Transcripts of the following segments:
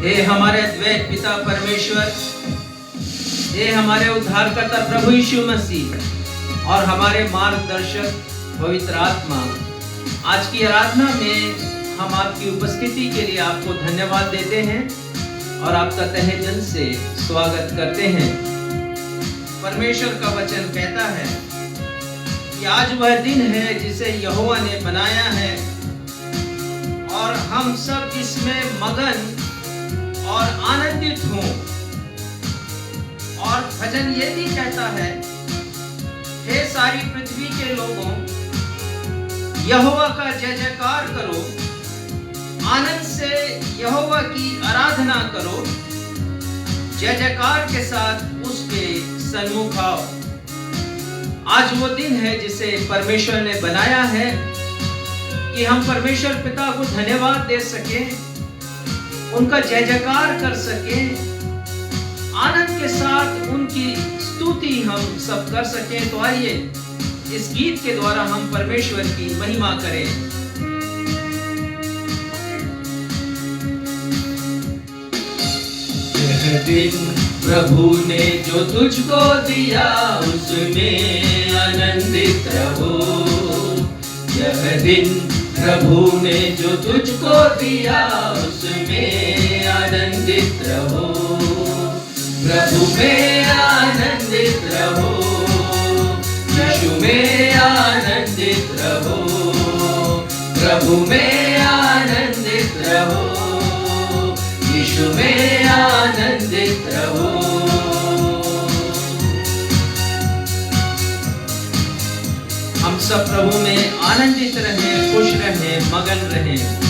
हे हमारे द्वैत पिता परमेश्वर, हे हमारे उद्धारकर्ता प्रभु यीशु मसीह और हमारे मार्गदर्शक पवित्र आत्मा, आज की आराधना में हम आपकी उपस्थिति के लिए आपको धन्यवाद देते हैं और आपका तहे दिल से स्वागत करते हैं। परमेश्वर का वचन कहता है कि आज वह दिन है जिसे यहोवा ने बनाया है और हम सब इसमें मगन और आनंदित हों। और भजन ये भी कहता है, हे सारी पृथ्वी के लोगों, यहोवा का जय जयकार करो, आनंद से यहोवा की आराधना करो, जय जयकार के साथ उसके सन्मुख आओ। आज वो दिन है जिसे परमेश्वर ने बनाया है कि हम परमेश्वर पिता को धन्यवाद दे सकें, उनका जय जयकार कर सकें, आनंद के साथ उनकी स्तुति हम सब कर सकें। तो आइए इस गीत के द्वारा हम परमेश्वर की महिमा करें। यह दिन प्रभु ने जो तुझको दिया, उसमें आनंदित रहो। यह दिन प्रभु ने जो तुझको दिया, उसमें आनंदित रहो। प्रभु में आनंदित रहो, यीशु में आनंदित रहो। प्रभु में आनंदित रहो, यीशु में आनंदित रहो। हम सब प्रभु में आनंदित रहें, खुश रहें, मगन रहें।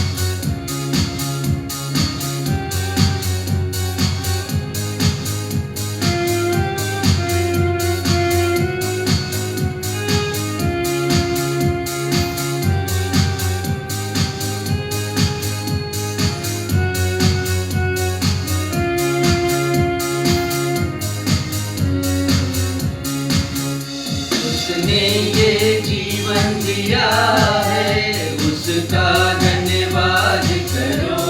उसका धन्यवाद करो,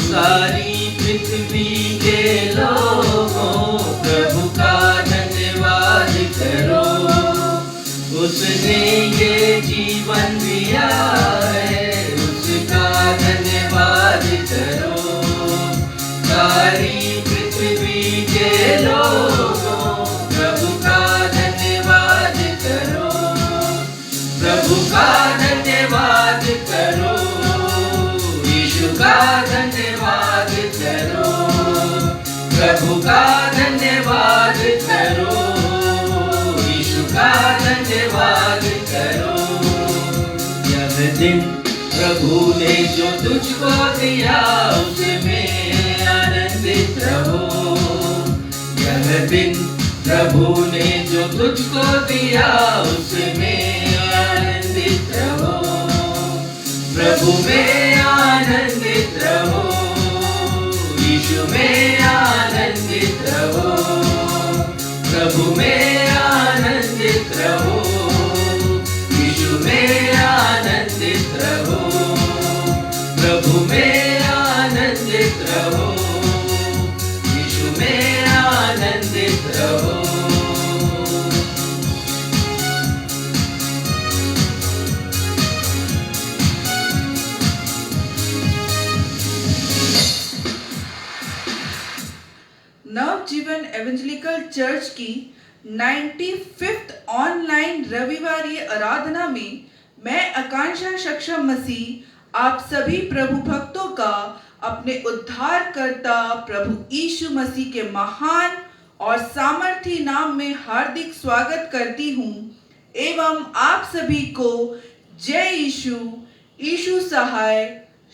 सारी पृथ्वी के लोगों, प्रभु का धन्यवाद करो। उसने ये जीवन दिया है, उसका धन्यवाद करो। सारी पृथ्वी के लोगों, प्रभु का धन्यवाद करो। प्रभु का धन्यवाद करो, यीशु का धन्यवाद करो। प्रभु का धन्यवाद करो, यीशु का धन्यवाद करो। यह दिन प्रभु ने जो तुझको दिया, उसमें आनंदित रहो। यह दिन प्रभु ने जो तुझको दिया, उसमें आनंदित रहो। प्रभु में आनंदित रहो, यीशु में आनंदित रहो। प्रभु में आनंदित रहो, यीशु में आनंदित रहो। प्रभु में आनंदित रहो, यीशु में आनंदित रहो। नवजीवन एवेंजेलिकल चर्च की 95th ऑनलाइन रविवारी आराधना में मैं आकांक्षा सक्षम मसीह आप सभी प्रभु भक्तों का अपने उद्धारकर्ता प्रभु यीशु मसीह के महान और सामर्थी नाम में हार्दिक स्वागत करती हूँ एवं आप सभी को जय यीशु, यीशु सहाय,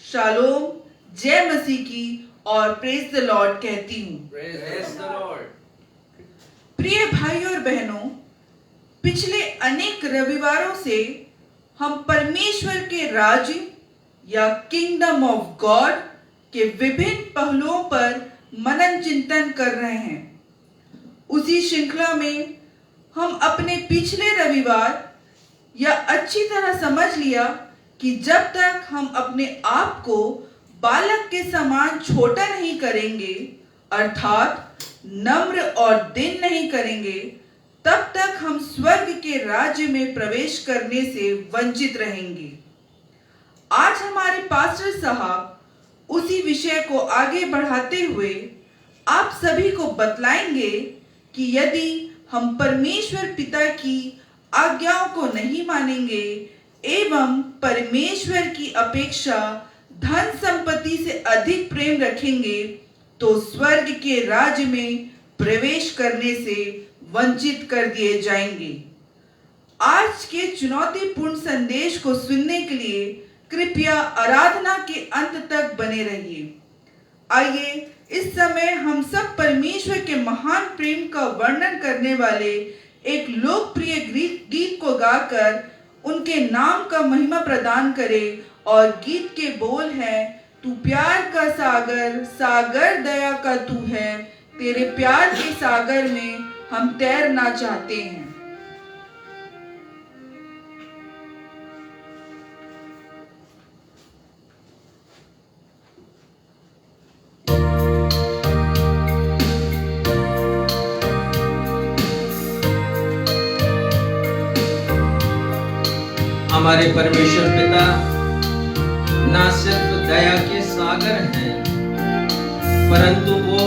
शालोम, जय मसीह की और प्रेज द लॉर्ड कहती हूँ। प्रिय भाइयों और बहनों, पिछले अनेक रविवारों से हम परमेश्वर के राज्य या किंगडम ऑफ गॉड के विभिन्न पहलुओं पर मनन चिंतन कर रहे हैं। उसी श्रृंखला में हम अपने पिछले रविवार या अच्छी तरह समझ लिया कि जब तक हम अपने आप को बालक के समान छोटा नहीं करेंगे, अर्थात नम्र और दीन नहीं करेंगे, तब तक हम स्वर्ग के राज्य में प्रवेश करने से वंचित रहेंगे। आज हमारे पास्टर साहब उसी विषय को आगे बढ़ाते हुए आप सभी को बतलाएंगे कि यदि हम परमेश्वर पिता की आज्ञाओं को नहीं मानेंगे एवं परमेश्वर की अपेक्षा धन संपत्ति से अधिक प्रेम रखेंगे तो स्वर्ग के राज्य में प्रवेश करने से वंचित कर दिए जाएंगे। आज के चुनौतीपूर्ण संदेश को सुनने के लिए कृपया आराधना के अंत तक बने रहिए। आइए इस समय हम सब परमेश्वर के महान प्रेम का वर्णन करने वाले एक लोकप्रिय गीत को गाकर उनके नाम का महिमा प्रदान करें। और गीत के बोल हैं, तू प्यार का सागर, सागर दया का तू है, तेरे प्यार के सागर में हम तैरना चाहते हैं। हमारे परमेश्वर पिता ना सिर्फ दया के सागर हैं, परंतु वो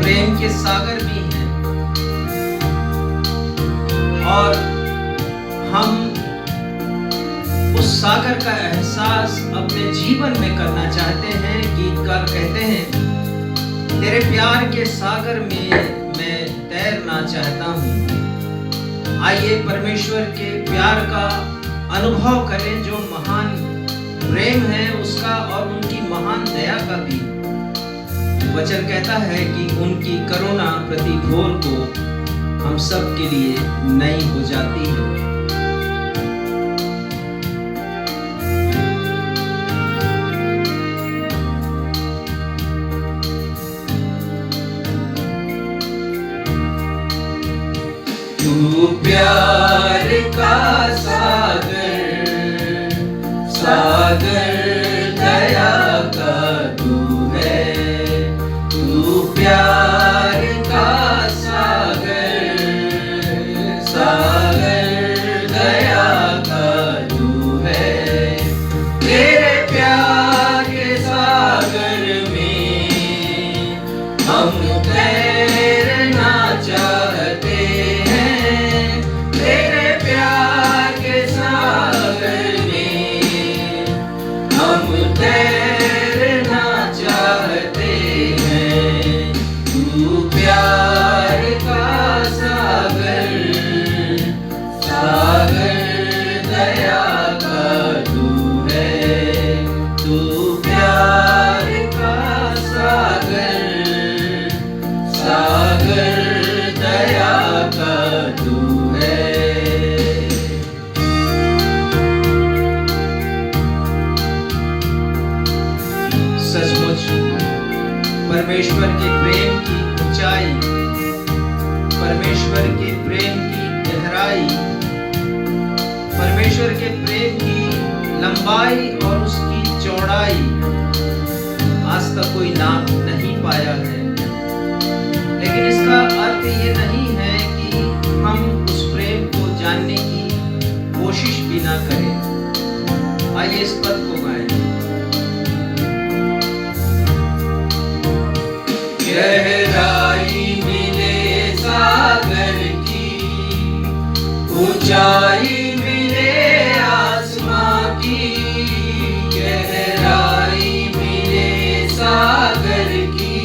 प्रेम के सागर भी हैं। और हम उस सागर का एहसास अपने जीवन में करना चाहते हैं। गीतकार कहते हैं, तेरे प्यार के सागर में मैं तैरना चाहता हूँ। आइए परमेश्वर के प्यार का अनुभव करें, जो महान प्रेम है उसका और उनकी महान दया का भी। वचन कहता है कि उनकी करुणा प्रति भोर को हम सब के लिए नई हो जाती है। तू प्यार का सागर, सागर दया का तू है। तू प्यार का सागर, सागर दया का तू है। तेरे प्यार के सागर में हम तैरना चाहते हैं। तेरे प्यार के सागर में हम तैरना चाहते हैं। तू प्यार का सागर, सागर दया का तू है। तू प्यार का सागर, सागर दया का तू है। सचमुच परमेश्वर के प्रेम की ऊंचाई, परमेश्वर के प्रेम की गहराई, परमेश्वर के प्रेम की लंबाई और उसकी चौड़ाई आज तक कोई नाप नहीं पाया है। लेकिन इसका अर्थ ये नहीं है कि हम उस प्रेम को जानने की कोशिश भी ना करें। आइए इस पद को गाएं। गहराई मिले सागर की, ऊंचाई मिले आसमां की। गहराई मिले सागर की,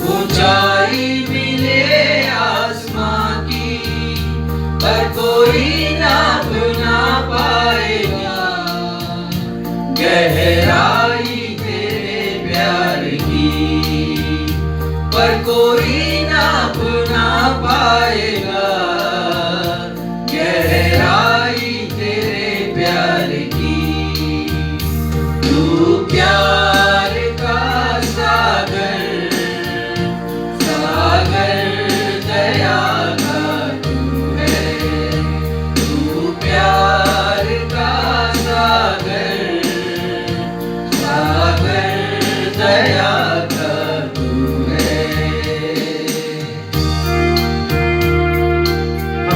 ऊंचाई मिले आसमां की, पर कोई नाप ना पाएगा गहराई तेरे प्यार की। पर कोई नाप ना पाएगा गहराई तेरे प्यार की। तू प्यार का सागर, सागर दया का तू है। तू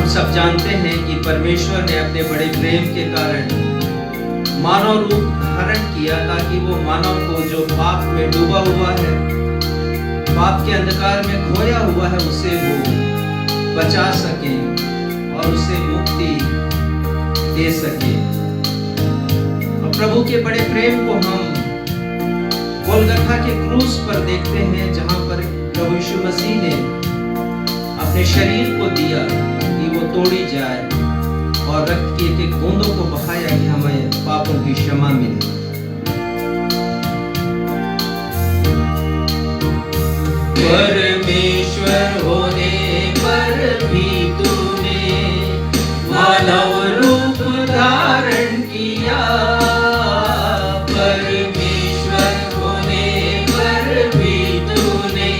हम सब जानते हैं कि परमेश्वर ने अपने बड़े प्रेम के कारण मानव रूप धारण किया ताकि वो मानव को जो पाप में डूबा हुआ है, पाप के अंधकार में खोया हुआ है, उसे वो बचा सके और उसे मुक्ति दे सके। और प्रभु के बड़े प्रेम को हम गोलगथा के क्रूस पर देखते हैं, जहां पर प्रभु यीशु मसीह ने अपने शरीर को दिया कि वो तोड़ी जाए और रक्त की एक बूंदों को बहाया कि हमें पापों की क्षमा मिले। परमेश्वर होने पर भी तूने मानव रूप धारण किया। परमेश्वर होने पर भी तूने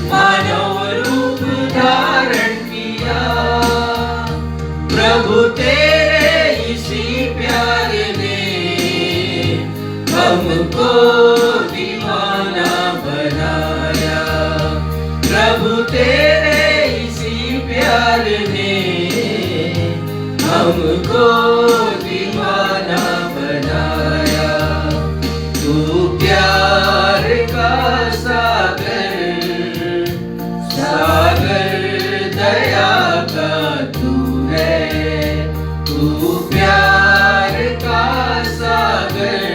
मानव रूप धारण किया। प्रभु तेरे इसी प्यार ने हमको दीवाना बनाया। प्रभु तेरे इसी प्यार ने हमको दीवाना बनाया। तू प्यार का सागर, सागर दया का तू है। तू प्यार का सागर,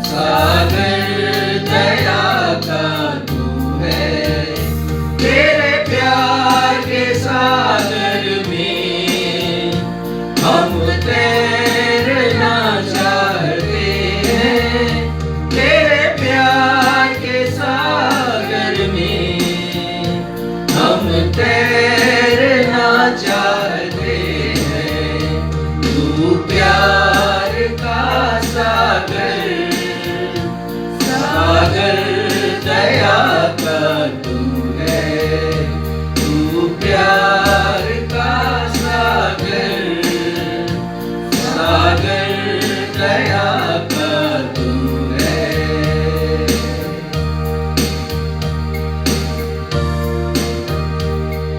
सागर दया का तू है। तेरे प्यार के सागर में हम तैरना चाहते हैं। तेरे प्यार के सागर में हम तैरना चाहते हैं। तू प्यार का सागर, सागर दया का तू है। तू प्यार का सागर, सागर दया का तू है।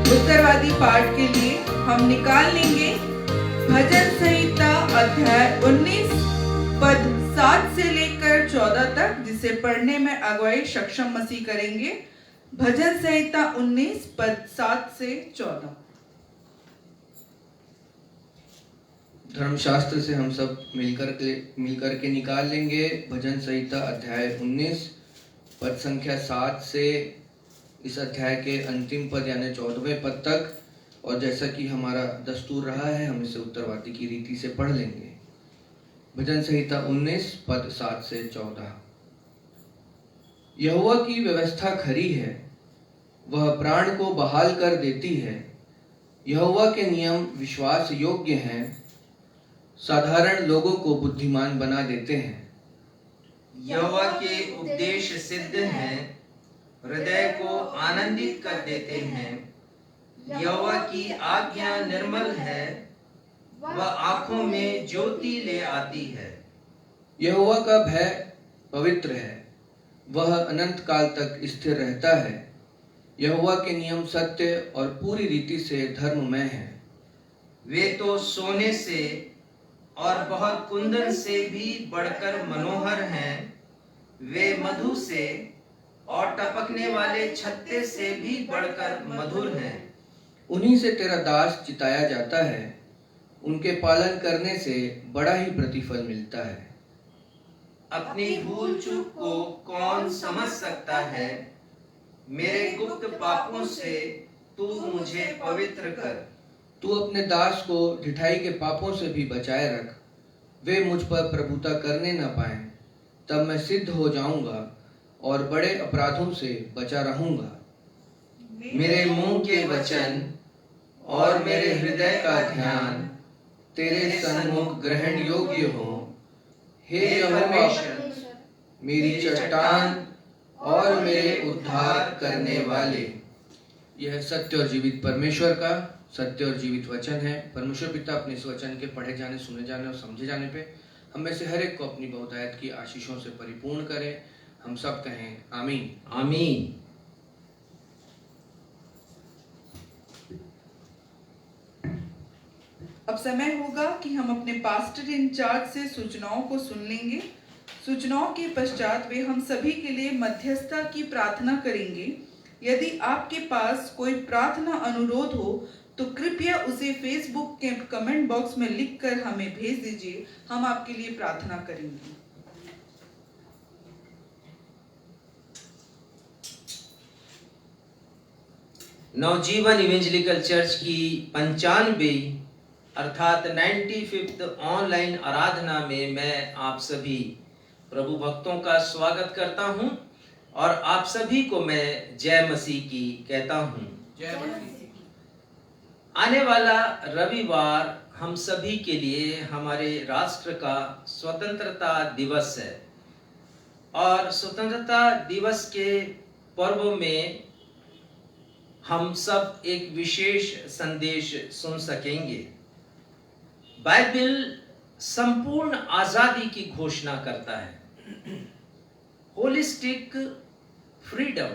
उत्तरवादी पाठ के लिए हम निकाल लेंगे भजन संहिता अध्याय 19 पद 7 से लेकर 14 तक, जिसे पढ़ने में अगुवाई सक्षम मसीह करेंगे। भजन संहिता 19 पद 7 से 14। धर्मशास्त्र से हम सब मिलकर के निकाल लेंगे भजन संहिता अध्याय 19 पद संख्या 7 से इस अध्याय के अंतिम पद यानी 14वें पद तक। और जैसा कि हमारा दस्तूर रहा है, हम इसे उत्तरवादी की रीति से पढ़ लेंगे। भजन संहिता 19 पद 7 से 14। यहोवा की व्यवस्था खरी है, वह प्राण को बहाल कर देती है। यहोवा के नियम विश्वास योग्य हैं, साधारण लोगों को बुद्धिमान बना देते हैं। यहोवा के उपदेश सिद्ध हैं, हृदय को आनंदित कर देते हैं। यहोवा की आज्ञा निर्मल है, वह आंखों में ज्योति ले आती है। यहोवा का भय पवित्र है, वह अनंत काल तक स्थिर रहता है। यहोवा के नियम सत्य और पूरी रीति से धर्ममय हैं। वे तो सोने से और बहुत कुंदन से भी बढ़कर मनोहर हैं। वे मधु से और टपकने वाले छत्ते से भी बढ़कर मधुर हैं। उन्हीं से तेरा दास चिताया जाता है, उनके पालन करने से बड़ा ही प्रतिफल मिलता है। अपनी भूल चूक को कौन समझ सकता है? मेरे गुप्त पापों से तू मुझे पवित्र कर। तू अपने दास को ढिठाई के पापों से भी बचाए रख, वे मुझ पर प्रभुता करने न पाएं। तब मैं सिद्ध हो जाऊंगा और बड़े अपराधों से बचा रहूंगा। मेरे मुंह के वचन और मेरे हृदय का ध्यान तेरे सन्मुख ग्रहण योग्य हो। हे यहोवा, मेरी चट्टान और मेरे उद्धार करने वाले। यह सत्य और जीवित परमेश्वर का सत्य और जीवित वचन है। परमेश्वर पिता अपने इस वचन के पढ़े जाने, सुने जाने और समझे जाने पे हम में से हर एक को अपनी बहुतायत की आशीषों से परिपूर्ण करे। हम सब कहें आमीन। आमीन। अब समय होगा कि हम अपने पास्टर इंचार्ज से सूचनाओं को सुन लेंगे। सूचनाओं के पश्चात वे हम सभी के लिए मध्यस्थता की प्रार्थना करेंगे। यदि आपके पास कोई प्रार्थना अनुरोध हो तो कृपया उसे फेसबुक के कमेंट बॉक्स में लिखकर हमें भेज दीजिए। हम आपके लिए प्रार्थना करेंगे। नवजीवन इवेंजलिकल चर्च की 95 अर्थात 95th ऑनलाइन आराधना में मैं आप सभी प्रभु भक्तों का स्वागत करता हूं और आप सभी को मैं जय मसीह की कहता हूं। जय मसीह। आने वाला रविवार हम सभी के लिए हमारे राष्ट्र का स्वतंत्रता दिवस है और स्वतंत्रता दिवस के पर्व में हम सब एक विशेष संदेश सुन सकेंगे। बाइबल संपूर्ण आजादी की घोषणा करता है, होलिस्टिक फ्रीडम।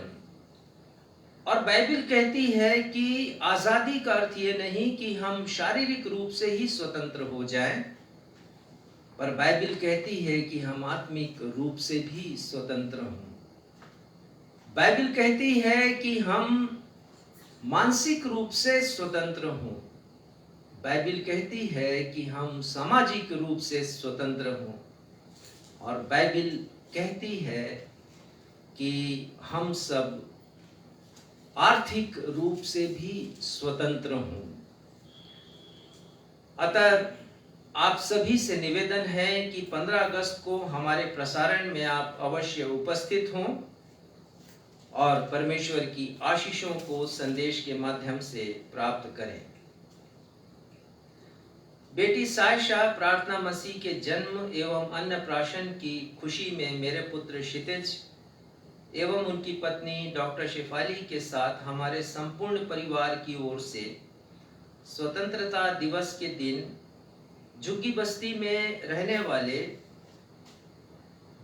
और बाइबल कहती है कि आजादी का अर्थ ये नहीं कि हम शारीरिक रूप से ही स्वतंत्र हो जाएं, पर बाइबल कहती है कि हम आत्मिक रूप से भी स्वतंत्र हों। बाइबल कहती है कि हम मानसिक रूप से स्वतंत्र हों। बाइबल कहती है कि हम सामाजिक रूप से स्वतंत्र हों और बाइबल कहती है कि हम सब आर्थिक रूप से भी स्वतंत्र हों। अतः आप सभी से निवेदन है कि 15 अगस्त को हमारे प्रसारण में आप अवश्य उपस्थित हों और परमेश्वर की आशीषों को संदेश के माध्यम से प्राप्त करें। बेटी सायशा प्रार्थना मसीह के जन्म एवं अन्नप्राशन की खुशी में मेरे पुत्र क्षितिज एवं उनकी पत्नी डॉक्टर शेफाली के साथ हमारे संपूर्ण परिवार की ओर से स्वतंत्रता दिवस के दिन झुग्गी बस्ती में रहने वाले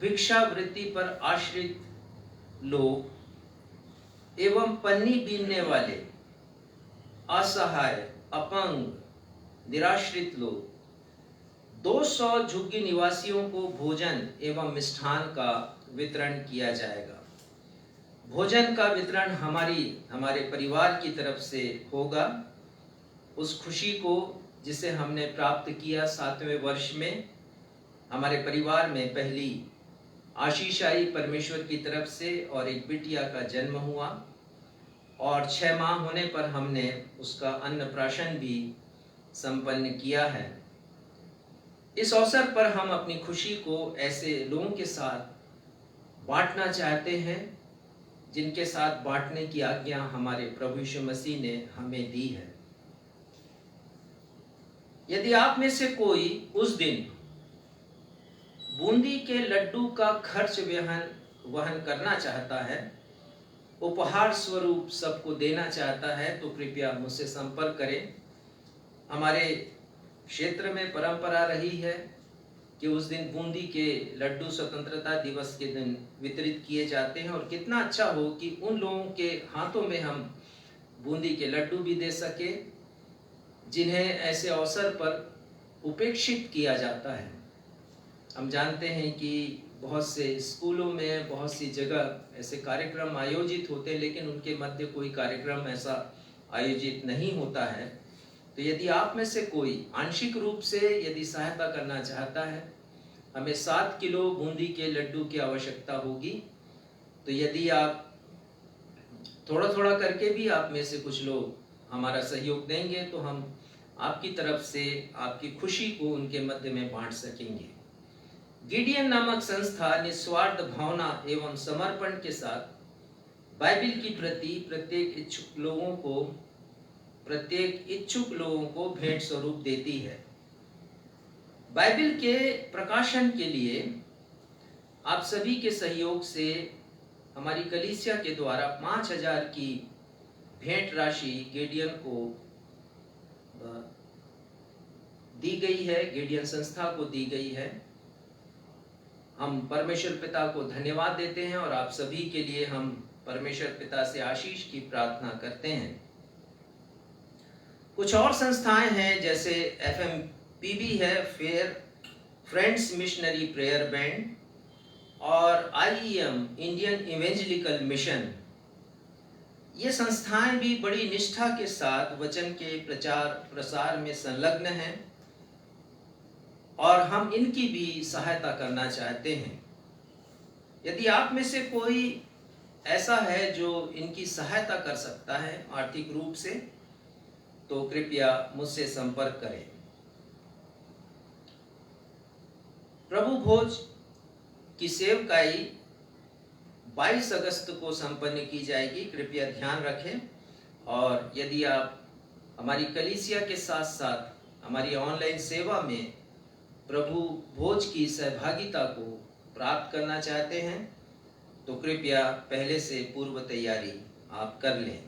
भिक्षावृत्ति पर आश्रित लोग एवं पन्नी बीनने वाले असहाय, अपंग, निराश्रित लोग 200 झुग्गी निवासियों को भोजन एवं मिष्ठान का वितरण किया जाएगा। भोजन का वितरण हमारे परिवार की तरफ से होगा। उस खुशी को जिसे हमने प्राप्त किया 7वें वर्ष में, हमारे परिवार में पहली आशीष आई परमेश्वर की तरफ से और एक बिटिया का जन्म हुआ और 6 माह होने पर हमने उसका अन्नप्राशन भी संपन्न किया है। इस अवसर पर हम अपनी खुशी को ऐसे लोगों के साथ बांटना चाहते हैं जिनके साथ बांटने की आज्ञा हमारे प्रभु यीशु मसीह ने हमें दी है। यदि आप में से कोई उस दिन बूंदी के लड्डू का खर्च वहन करना चाहता है, उपहार स्वरूप सबको देना चाहता है, तो कृपया मुझसे संपर्क करें। हमारे क्षेत्र में परंपरा रही है कि उस दिन बूंदी के लड्डू स्वतंत्रता दिवस के दिन वितरित किए जाते हैं और कितना अच्छा हो कि उन लोगों के हाथों में हम बूंदी के लड्डू भी दे सके जिन्हें ऐसे अवसर पर उपेक्षित किया जाता है। हम जानते हैं कि बहुत से स्कूलों में बहुत सी जगह ऐसे कार्यक्रम आयोजित होते हैं, लेकिन उनके मध्य कोई कार्यक्रम ऐसा आयोजित नहीं होता है। तो यदि आप में से कोई आंशिक रूप से यदि सहायता करना चाहता है, हमें 7 किलो बूंदी के लड्डू की आवश्यकता होगी। तो यदि आप थोड़ा थोड़ा करके भी आप में से कुछ लोग हमारा सहयोग देंगे तो हम आपकी तरफ से आपकी खुशी को उनके मध्य में बांट सकेंगे। गिडियन नामक संस्था निस्वार्थ भावना एवं समर्पण के साथ बाइबल की प्रति प्रत्येक इच्छुक लोगों को भेंट स्वरूप देती है। बाइबल के प्रकाशन के लिए आप सभी के सहयोग से हमारी कलीसिया के द्वारा 5000 की भेंट राशि गिडियन को दी गई है, गिडियन संस्था को दी गई है। हम परमेश्वर पिता को धन्यवाद देते हैं और आप सभी के लिए हम परमेश्वर पिता से आशीष की प्रार्थना करते हैं। कुछ और संस्थाएं हैं जैसे FMPB है, fair friends missionary prayer band, और IEM इंडियन इवेंजलिकल मिशन। ये संस्थाएं भी बड़ी निष्ठा के साथ वचन के प्रचार प्रसार में संलग्न हैं और हम इनकी भी सहायता करना चाहते हैं। यदि आप में से कोई ऐसा है जो इनकी सहायता कर सकता है आर्थिक रूप से, तो कृपया मुझसे संपर्क करें। प्रभु भोज की सेवकाई 22 अगस्त को संपन्न की जाएगी, कृपया ध्यान रखें। और यदि आप हमारी कलीसिया के साथ साथ हमारी ऑनलाइन सेवा में प्रभु भोज की सहभागिता को प्राप्त करना चाहते हैं तो कृपया पहले से पूर्व तैयारी आप कर लें।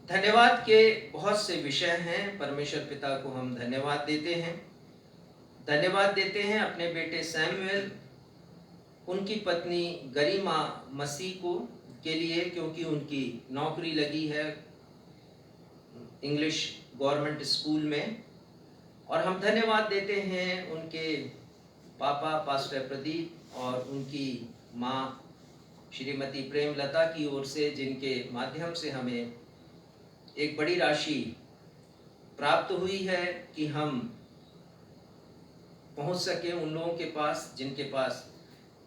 धन्यवाद के बहुत से विषय हैं। परमेश्वर पिता को हम धन्यवाद देते हैं। धन्यवाद देते हैं अपने बेटे सैमुएल, उनकी पत्नी गरिमा मसीह को के लिए, क्योंकि उनकी नौकरी लगी है इंग्लिश गवर्नमेंट स्कूल में। और हम धन्यवाद देते हैं उनके पापा पास्टर प्रदीप और उनकी माँ श्रीमती प्रेमलता की ओर से, जिनके माध्यम से हमें एक बड़ी राशि प्राप्त हुई है कि हम पहुंच सके उन लोगों के पास जिनके पास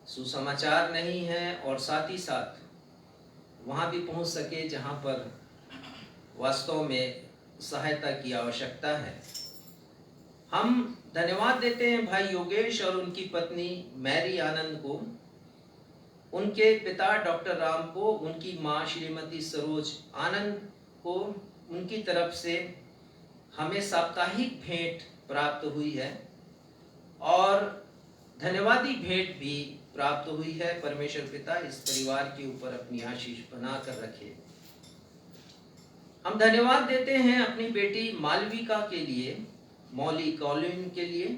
सुसमाचार नहीं है, और साथ ही साथ वहां भी पहुंच सके जहां पर वास्तव में सहायता की आवश्यकता है। हम धन्यवाद देते हैं भाई योगेश और उनकी पत्नी मैरी आनंद को, उनके पिता डॉक्टर राम को, उनकी माँ श्रीमती सरोज आनंद को, उनकी तरफ से हमें साप्ताहिक भेंट प्राप्त हुई है और धन्यवादी भेंट भी प्राप्त हुई है। परमेश्वर पिता इस परिवार के ऊपर अपनी आशीष बना कर रखे। हम धन्यवाद देते हैं अपनी बेटी मालविका के लिए, मौली कॉलिन के लिए,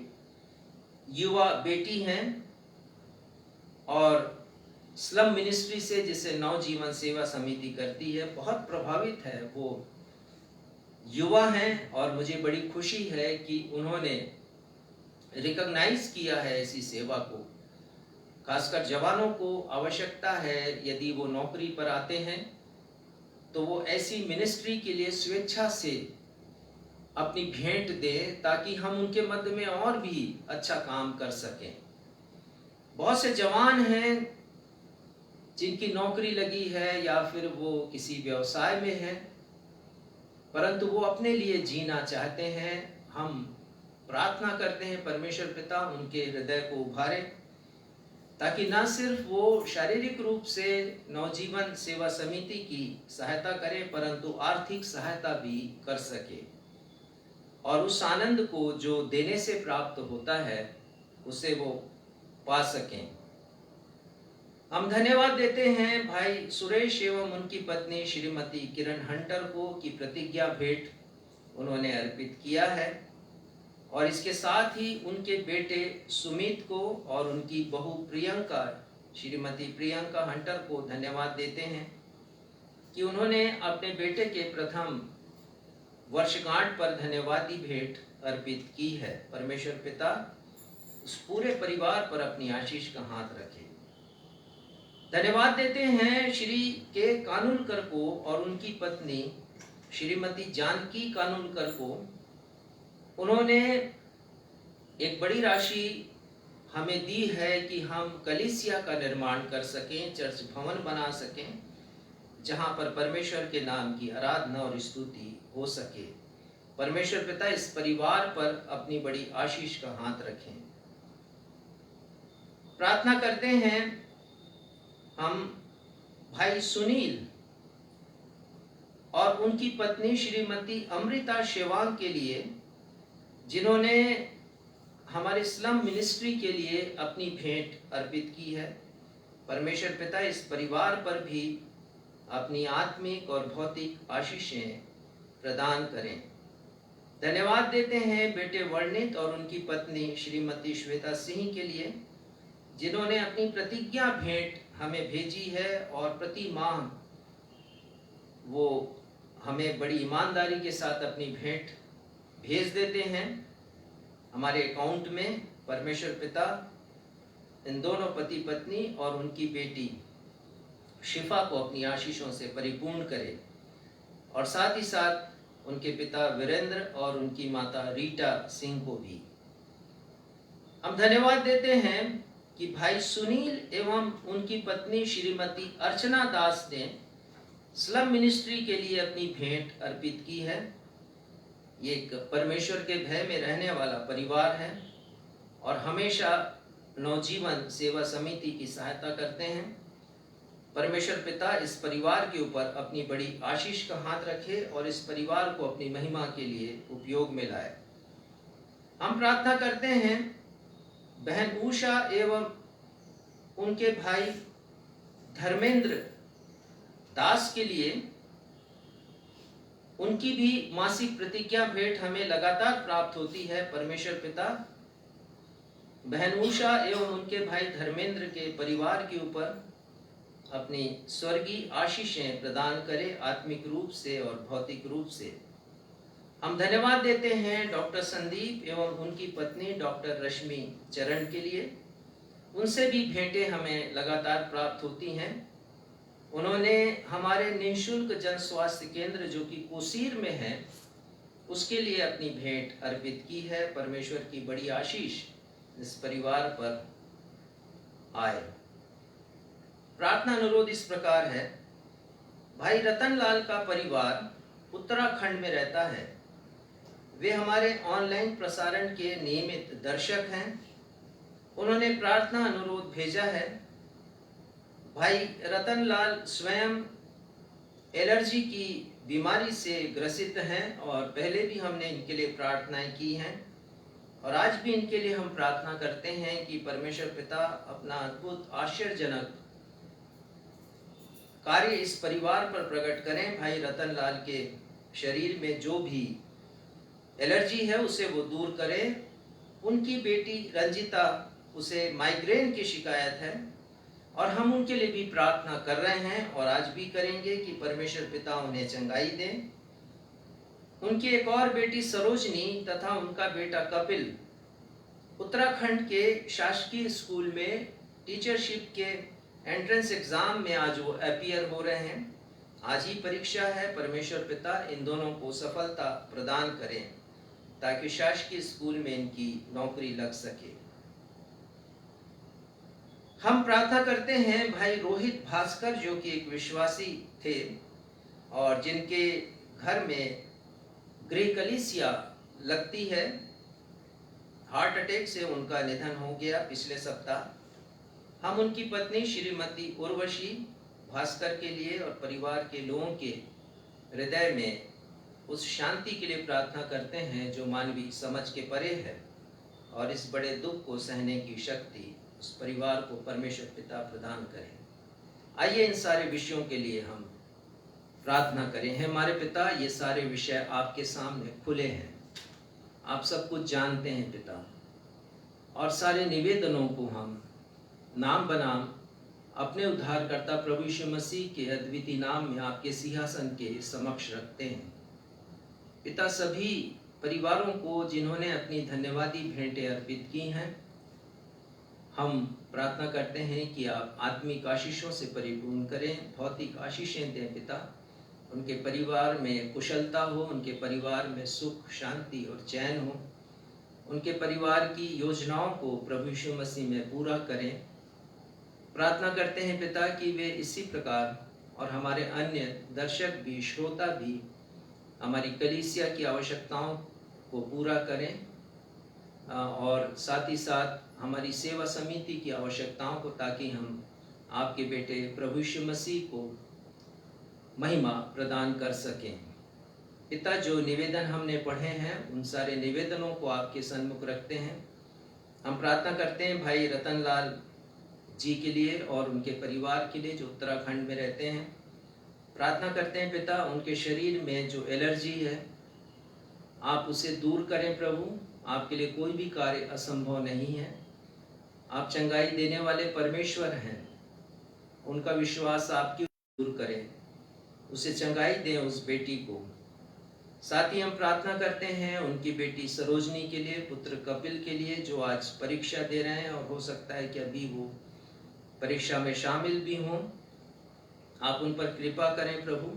युवा बेटी हैं और स्लम मिनिस्ट्री से जिसे नवजीवन सेवा समिति करती है, बहुत प्रभावित है। वो युवा हैं और मुझे बड़ी खुशी है कि उन्होंने रिकॉग्नाइज किया है ऐसी सेवा को। खासकर जवानों को आवश्यकता है, यदि वो नौकरी पर आते हैं तो वो ऐसी मिनिस्ट्री के लिए स्वेच्छा से अपनी भेंट दें ताकि हम उनके मध्य में और भी अच्छा काम कर सकें। बहुत से जवान हैं जिनकी नौकरी लगी है या फिर वो किसी व्यवसाय में है, परंतु वो अपने लिए जीना चाहते हैं। हम प्रार्थना करते हैं परमेश्वर पिता उनके हृदय को उभारे ताकि न सिर्फ वो शारीरिक रूप से नवजीवन सेवा समिति की सहायता करें, परंतु आर्थिक सहायता भी कर सके और उस आनंद को जो देने से प्राप्त होता है उसे वो पा सकें। हम धन्यवाद देते हैं भाई सुरेश एवं उनकी पत्नी श्रीमती किरण हंटर को कि प्रतिज्ञा भेंट उन्होंने अर्पित किया है, और इसके साथ ही उनके बेटे सुमित को और उनकी बहू प्रियंका श्रीमती प्रियंका हंटर को धन्यवाद देते हैं कि उन्होंने अपने बेटे के प्रथम वर्षगांठ पर धन्यवादी भेंट अर्पित की है। परमेश्वर पिता उस पूरे परिवार पर अपनी आशीष का हाथ रखे। धन्यवाद देते हैं श्री के कानुलकर को और उनकी पत्नी श्रीमती जानकी कानुलकर को। उन्होंने एक बड़ी राशि हमें दी है कि हम कलीसिया का निर्माण कर सकें, चर्च भवन बना सकें जहां पर परमेश्वर के नाम की आराधना और स्तुति हो सके। परमेश्वर पिता इस परिवार पर अपनी बड़ी आशीष का हाथ रखें। प्रार्थना करते हैं हम भाई सुनील और उनकी पत्नी श्रीमती अमृता शेवांग के लिए, जिन्होंने हमारे स्लम मिनिस्ट्री के लिए अपनी भेंट अर्पित की है। परमेश्वर पिता इस परिवार पर भी अपनी आत्मिक और भौतिक आशीषें प्रदान करें। धन्यवाद देते हैं बेटे वर्णित और उनकी पत्नी श्रीमती श्वेता सिंह के लिए, जिन्होंने अपनी प्रतिज्ञा भेंट हमें भेजी है और प्रति माह वो हमें बड़ी ईमानदारी के साथ अपनी भेंट भेज देते हैं हमारे अकाउंट में। परमेश्वर पिता इन दोनों पति पत्नी और उनकी बेटी शिफा को अपनी आशीषों से परिपूर्ण करे, और साथ ही साथ उनके पिता वीरेंद्र और उनकी माता रीटा सिंह को भी। हम धन्यवाद देते हैं कि भाई सुनील एवं उनकी पत्नी श्रीमती अर्चना दास ने स्लम मिनिस्ट्री के लिए अपनी भेंट अर्पित की है। ये एक परमेश्वर के भय में रहने वाला परिवार है और हमेशा नवजीवन सेवा समिति की सहायता करते हैं। परमेश्वर पिता इस परिवार के ऊपर अपनी बड़ी आशीष का हाथ रखे और इस परिवार को अपनी महिमा के लिए उपयोग में लाए। हम प्रार्थना करते हैं बहन उषा एवं उनके भाई धर्मेंद्र दास के लिए। उनकी भी मासिक प्रतिज्ञा भेंट हमें लगातार प्राप्त होती है। परमेश्वर पिता बहन उषा एवं उनके भाई धर्मेंद्र के परिवार के ऊपर अपनी स्वर्गीय आशीषें प्रदान करे, आत्मिक रूप से और भौतिक रूप से। हम धन्यवाद देते हैं डॉक्टर संदीप एवं उनकी पत्नी डॉक्टर रश्मि चरण के लिए। उनसे भी भेंटें हमें लगातार प्राप्त होती हैं। उन्होंने हमारे निःशुल्क जन स्वास्थ्य केंद्र जो कि कोसीर में है उसके लिए अपनी भेंट अर्पित की है। परमेश्वर की बड़ी आशीष इस परिवार पर आए। प्रार्थना अनुरोध इस प्रकार है। भाई रतनलाल का परिवार उत्तराखंड में रहता है। वे हमारे ऑनलाइन प्रसारण के नियमित दर्शक हैं। उन्होंने प्रार्थना अनुरोध भेजा है। भाई रतनलाल स्वयं एलर्जी की बीमारी से ग्रसित हैं और पहले भी हमने इनके लिए प्रार्थनाएं की हैं और आज भी इनके लिए हम प्रार्थना करते हैं कि परमेश्वर पिता अपना अद्भुत आश्चर्यजनक कार्य इस परिवार पर प्रकट करें। भाई रतनलाल के शरीर में जो भी एलर्जी है उसे वो दूर करें। उनकी बेटी रंजिता, उसे माइग्रेन की शिकायत है और हम उनके लिए भी प्रार्थना कर रहे हैं और आज भी करेंगे कि परमेश्वर पिता उन्हें चंगाई दें। उनकी एक और बेटी सरोजनी तथा उनका बेटा कपिल उत्तराखंड के शासकीय स्कूल में टीचरशिप के एंट्रेंस एग्जाम में आज वो अपीयर हो रहे हैं। आज ही परीक्षा है। परमेश्वर पिता इन दोनों को सफलता प्रदान करें ताकि शासकीय स्कूल में इनकी नौकरी लग सके। हम प्रार्थना करते हैं भाई रोहित भास्कर जो कि एक विश्वासी थे और जिनके घर में गृह कलीसिया लगती है। हार्ट अटैक से उनका निधन हो गया पिछले सप्ताह। हम उनकी पत्नी श्रीमती उर्वशी भास्कर के लिए और परिवार के लोगों के हृदय में उस शांति के लिए प्रार्थना करते हैं जो मानवीय समझ के परे है और इस बड़े दुख को सहने की शक्ति उस परिवार को परमेश्वर पिता प्रदान करें। आइए इन सारे विषयों के लिए हम प्रार्थना करें। हमारे पिता, ये सारे विषय आपके सामने खुले हैं, आप सब कुछ जानते हैं पिता, और सारे निवेदनों को हम नाम बनाम अपने उद्धारकर्ता प्रभु यीशु मसीह के अद्वितीय नाम में आपके सिंहासन के समक्ष रखते हैं। पिता, सभी परिवारों को जिन्होंने अपनी धन्यवादी भेंटें अर्पित की हैं, हम प्रार्थना करते हैं कि आप आत्मिक आशीषों से परिपूर्ण करें, भौतिक आशीषें दें पिता। उनके परिवार में कुशलता हो, उनके परिवार में सुख, शांति और चैन हो। उनके परिवार की योजनाओं को प्रभु यीशु मसीह में पूरा करें। प्रार्थना करते हैं पिता कि वे इसी प्रकार और हमारे अन्य दर्शक भी, श्रोता भी हमारी कलीसिया की आवश्यकताओं को पूरा करें और साथ ही साथ हमारी सेवा समिति की आवश्यकताओं को, ताकि हम आपके बेटे प्रभु यीशु मसीह को महिमा प्रदान कर सकें। पिता, जो निवेदन हमने पढ़े हैं उन सारे निवेदनों को आपके सन्मुख रखते हैं। हम प्रार्थना करते हैं भाई रतनलाल जी के लिए और उनके परिवार के लिए जो उत्तराखंड में रहते हैं। प्रार्थना करते हैं पिता, उनके शरीर में जो एलर्जी है आप उसे दूर करें प्रभु। आपके लिए कोई भी कार्य असंभव नहीं है। आप चंगाई देने वाले परमेश्वर हैं। उनका विश्वास आपकी दूर करें। उसे चंगाई दें उस बेटी को। साथ ही हम प्रार्थना करते हैं उनकी बेटी सरोजनी के लिए, पुत्र कपिल के लिए जो आज परीक्षा दे रहे हैं और हो सकता है कि अभी वो परीक्षा में शामिल भी हों। आप उन पर कृपा करें प्रभु,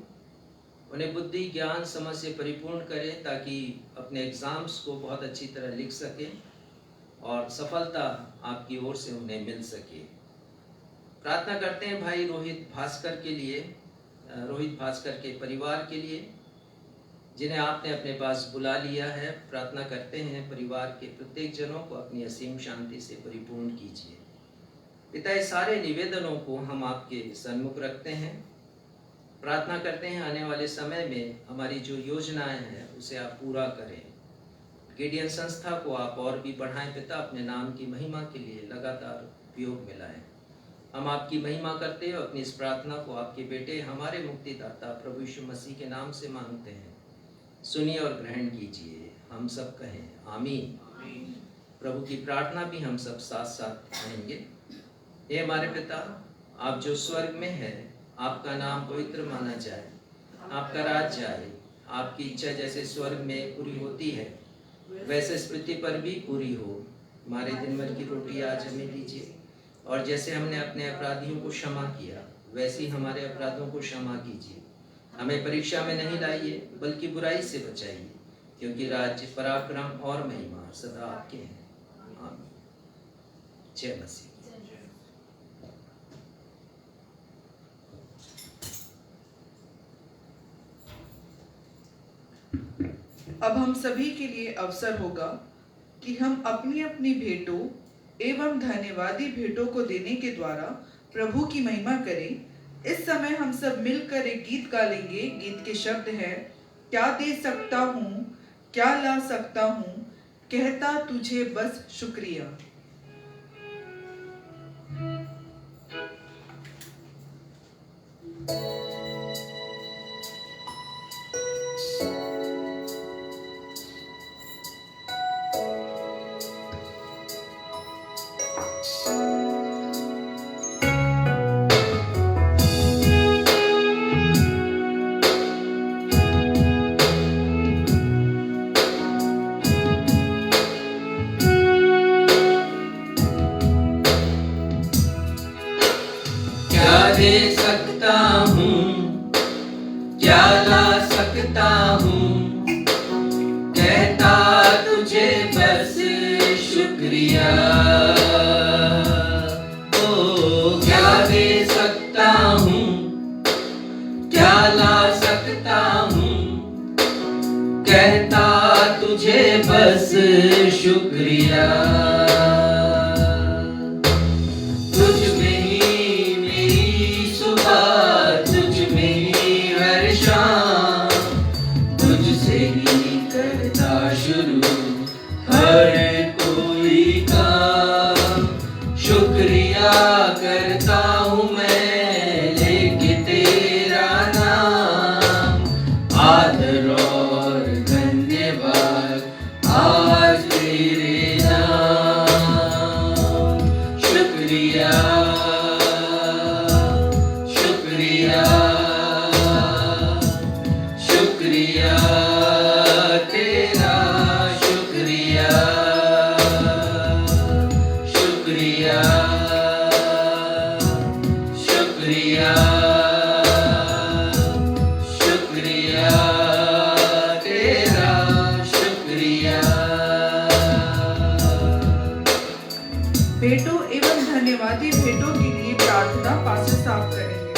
उन्हें बुद्धि ज्ञान समझ से परिपूर्ण करें ताकि अपने एग्जाम्स को बहुत अच्छी तरह लिख सकें और सफलता आपकी ओर से उन्हें मिल सके। प्रार्थना करते हैं भाई रोहित भास्कर के लिए, रोहित भास्कर के परिवार के लिए जिन्हें आपने अपने पास बुला लिया है। प्रार्थना करते हैं परिवार के प्रत्येक जनों को अपनी असीम शांति से परिपूर्ण कीजिए। पिता, ये सारे निवेदनों को हम आपके सन्मुख रखते हैं। प्रार्थना करते हैं आने वाले समय में हमारी जो योजनाएं हैं उसे आप पूरा करें। गिडियन संस्था को आप और भी बढ़ाएं पिता, अपने नाम की महिमा के लिए लगातार उपयोग में लाएं। हम आपकी महिमा करते हैं, अपनी इस प्रार्थना को आपके बेटे हमारे मुक्तिदाता प्रभु यीशु मसीह के नाम से मांगते हैं। सुनिए और ग्रहण कीजिए। हम सब कहें आमीन। प्रभु की प्रार्थना भी हम सब साथ साथ कहेंगे। हे हमारे पिता, आप जो स्वर्ग में है, आपका नाम पवित्र माना जाए, आपका राज्य आए, आपकी इच्छा जैसे स्वर्ग में पूरी होती है वैसे इस पृथ्वी पर भी पूरी हो। हमारे दिन भर की रोटी आज हमें दीजिए और जैसे हमने अपने अपराधियों को क्षमा किया वैसे ही हमारे अपराधों को क्षमा कीजिए। हमें परीक्षा में नहीं लाइए बल्कि बुराई से बचाइए, क्योंकि राज्य, पराक्रम और महिमा सदा आपके हैं। आमीन। जय मसीह। अब हम सभी के लिए अवसर होगा कि हम अपनी अपनी भेंटों एवं धन्यवादी भेंटों को देने के द्वारा प्रभु की महिमा करें। इस समय हम सब मिलकर एक गीत गा लेंगे। गीत के शब्द हैं, क्या दे सकता हूँ, क्या ला सकता हूँ, कहता तुझे बस शुक्रिया। दे सकता हूँ, क्या ला सकता हूँ, कहता तुझे बस शुक्रिया। ओ क्या दे सकता हूँ, क्या ला सकता हूँ, कहता तुझे बस शुक्रिया। करता हूँ मैं लेके तेरा नाम, आदर और धन्यवाद आज तेरे नाम। शुक्रिया शुक्रिया शुक्रिया तेरा, शुक्रिया शुक्रिया शुक्रिया शुक्रिया तेरा, शुक्रिया। भेंटों एवं धन्यवादी भेंटों के लिए प्रार्थना पास्टर साहब करेंगे।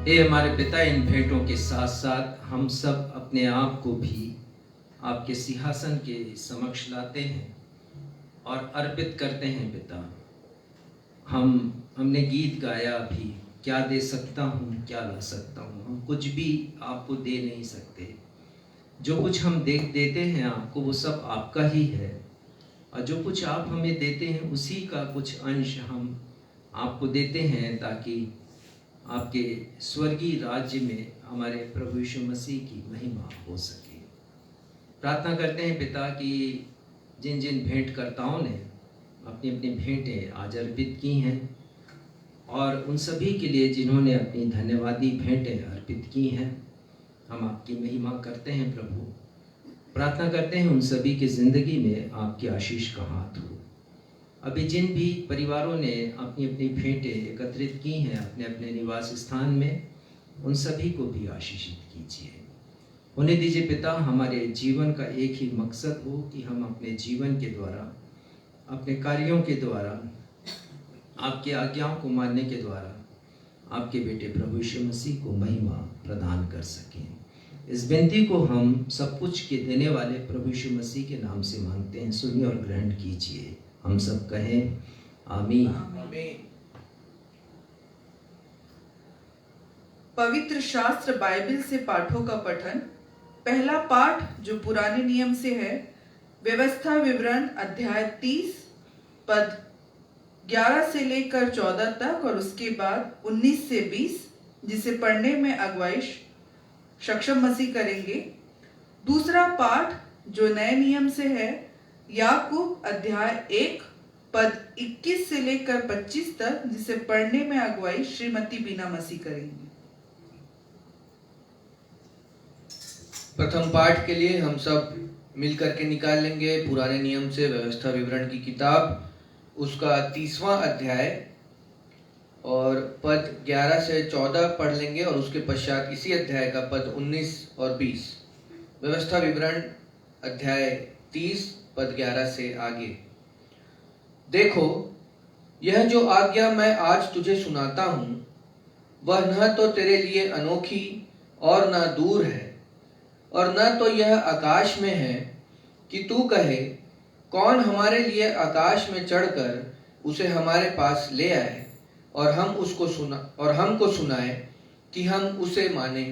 हे हमारे पिता, इन भेंटों के साथ साथ हम सब अपने आप को भी आपके सिंहासन के समक्ष लाते हैं और अर्पित करते हैं पिता। हमने गीत गाया अभी, क्या दे सकता हूँ, क्या ला सकता हूँ। हम कुछ भी आपको दे नहीं सकते। जो कुछ हम देते हैं आपको वो सब आपका ही है, और जो कुछ आप हमें देते हैं उसी का कुछ अंश हम आपको देते हैं ताकि आपके स्वर्गीय राज्य में हमारे प्रभु यीशु मसीह की महिमा हो सके। प्रार्थना करते हैं पिता कि जिन जिन भेंटकर्ताओं ने अपनी अपनी भेंटें आज अर्पित की हैं, और उन सभी के लिए जिन्होंने अपनी धन्यवादी भेंटें अर्पित की हैं, हम आपकी महिमा करते हैं प्रभु। प्रार्थना करते हैं उन सभी की ज़िंदगी में आपकी आशीष का हाथ हो। अभी जिन भी परिवारों ने अपनी अपनी भेंटें एकत्रित की हैं अपने अपने निवास स्थान में, उन सभी को भी आशीषित कीजिए। होने दीजिए पिता, हमारे जीवन का एक ही मकसद हो कि हम अपने जीवन के द्वारा, अपने कार्यों के द्वारा, आपकी आज्ञाओं को मानने के द्वारा आपके बेटे प्रभु यीशु मसीह को महिमा प्रदान कर सकें। इस विनती को हम सब कुछ के देने वाले प्रभु यीशु मसीह के नाम से मांगते हैं। सुनिए और ग्रहण कीजिए। हम सब कहें आमीन। पवित्र शास्त्र बाइबल से पाठों का पठन। पहला पाठ जो पुराने नियम से है, व्यवस्था विवरण अध्याय 30 पद 11 से लेकर 14 तक और उसके बाद 19 से 20, जिसे पढ़ने में अगुवाई सक्षम मसीह करेंगे। दूसरा पाठ जो नए नियम से है, याकूब अध्याय 1 पद 21 से लेकर 25 तक, जिसे पढ़ने में अगुवाई श्रीमती बीना मसीह करेंगी। प्रथम पाठ के लिए हम सब मिलकर के निकाल लेंगे पुराने नियम से व्यवस्था विवरण की किताब, उसका 30वां अध्याय और पद 11 से 14 पढ़ लेंगे और उसके पश्चात इसी अध्याय का पद 19 और 20। व्यवस्था विवरण अध्याय 30 पद 11 से आगे। देखो, यह जो आज्ञा मैं आज तुझे सुनाता हूँ, वह न तो तेरे लिए अनोखी और न दूर है, और न तो यह आकाश में है कि तू कहे, कौन हमारे लिए आकाश में चढ़कर उसे हमारे पास ले आए और हमको सुनाए कि हम उसे माने।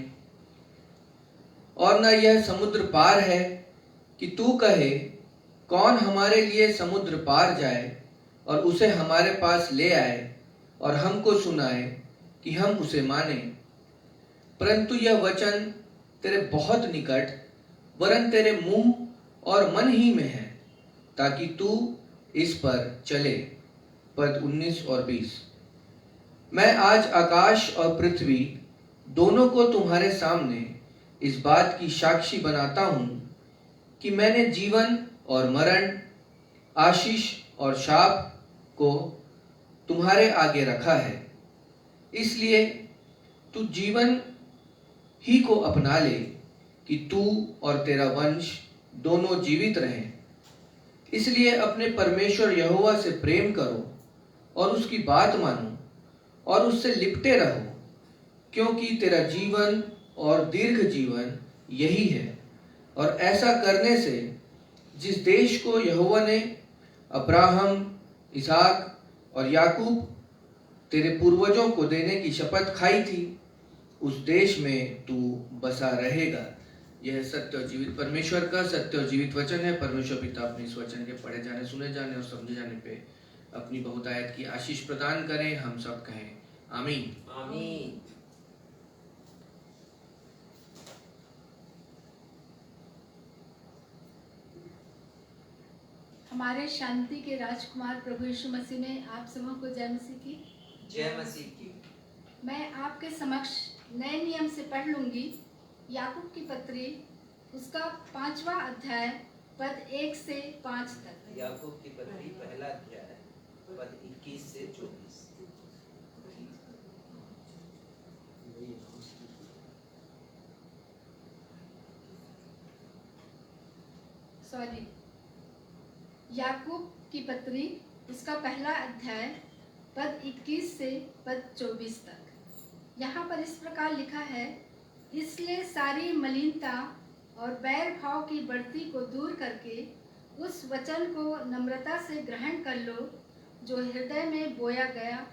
और न यह समुद्र पार है कि तू कहे, कौन हमारे लिए समुद्र पार जाए और उसे हमारे पास ले आए और हमको सुनाए कि हम उसे माने। परंतु यह वचन तेरे बहुत निकट, वरन तेरे मुंह और मन ही में है, ताकि तू इस पर चले। पद 19 और 20। मैं आज आकाश और पृथ्वी दोनों को तुम्हारे सामने इस बात की साक्षी बनाता हूं कि मैंने जीवन और मरण, आशीष और शाप को तुम्हारे आगे रखा है। इसलिए तू जीवन ही को अपना ले कि तू और तेरा वंश दोनों जीवित रहें। इसलिए अपने परमेश्वर यहोवा से प्रेम करो और उसकी बात मानो और उससे लिपटे रहो, क्योंकि तेरा जीवन और दीर्घ जीवन यही है। और ऐसा करने से जिस देश को यहोवा ने अब्राहम, इसहाक और याकूब तेरे पूर्वजों को देने की शपथ खाई थी, उस देश में तू बसा रहेगा। यह सत्य और जीवित परमेश्वर का सत्य और जीवित वचन है। परमेश्वर पिता अपने इस वचन के पढ़े जाने, सुने जाने और समझे जाने पे अपनी बहुतायत की आशीष प्रदान करें। हम सब कहें आमीन। आमीन। हमारे शांति के राजकुमार प्रभु यीशु मसीह ने आप सबों को जय मसीह की। जय मसीह की। मैं आपके समक्ष नए नियम से पढ़ लूंगी याकूब की पत्री, उसका 5वां अध्याय पद 1 से 5 तक। याकूब की पत्री पहला अध्याय पद 21 से 24। याकूब की पत्री, उसका पहला अध्याय पद 21 से पद 24 तक। यहाँ पर इस प्रकार लिखा है, इसलिए सारी मलिनता और बैर भाव की बढ़ती को दूर करके उस वचन को नम्रता से ग्रहण कर लो जो हृदय में बोया गया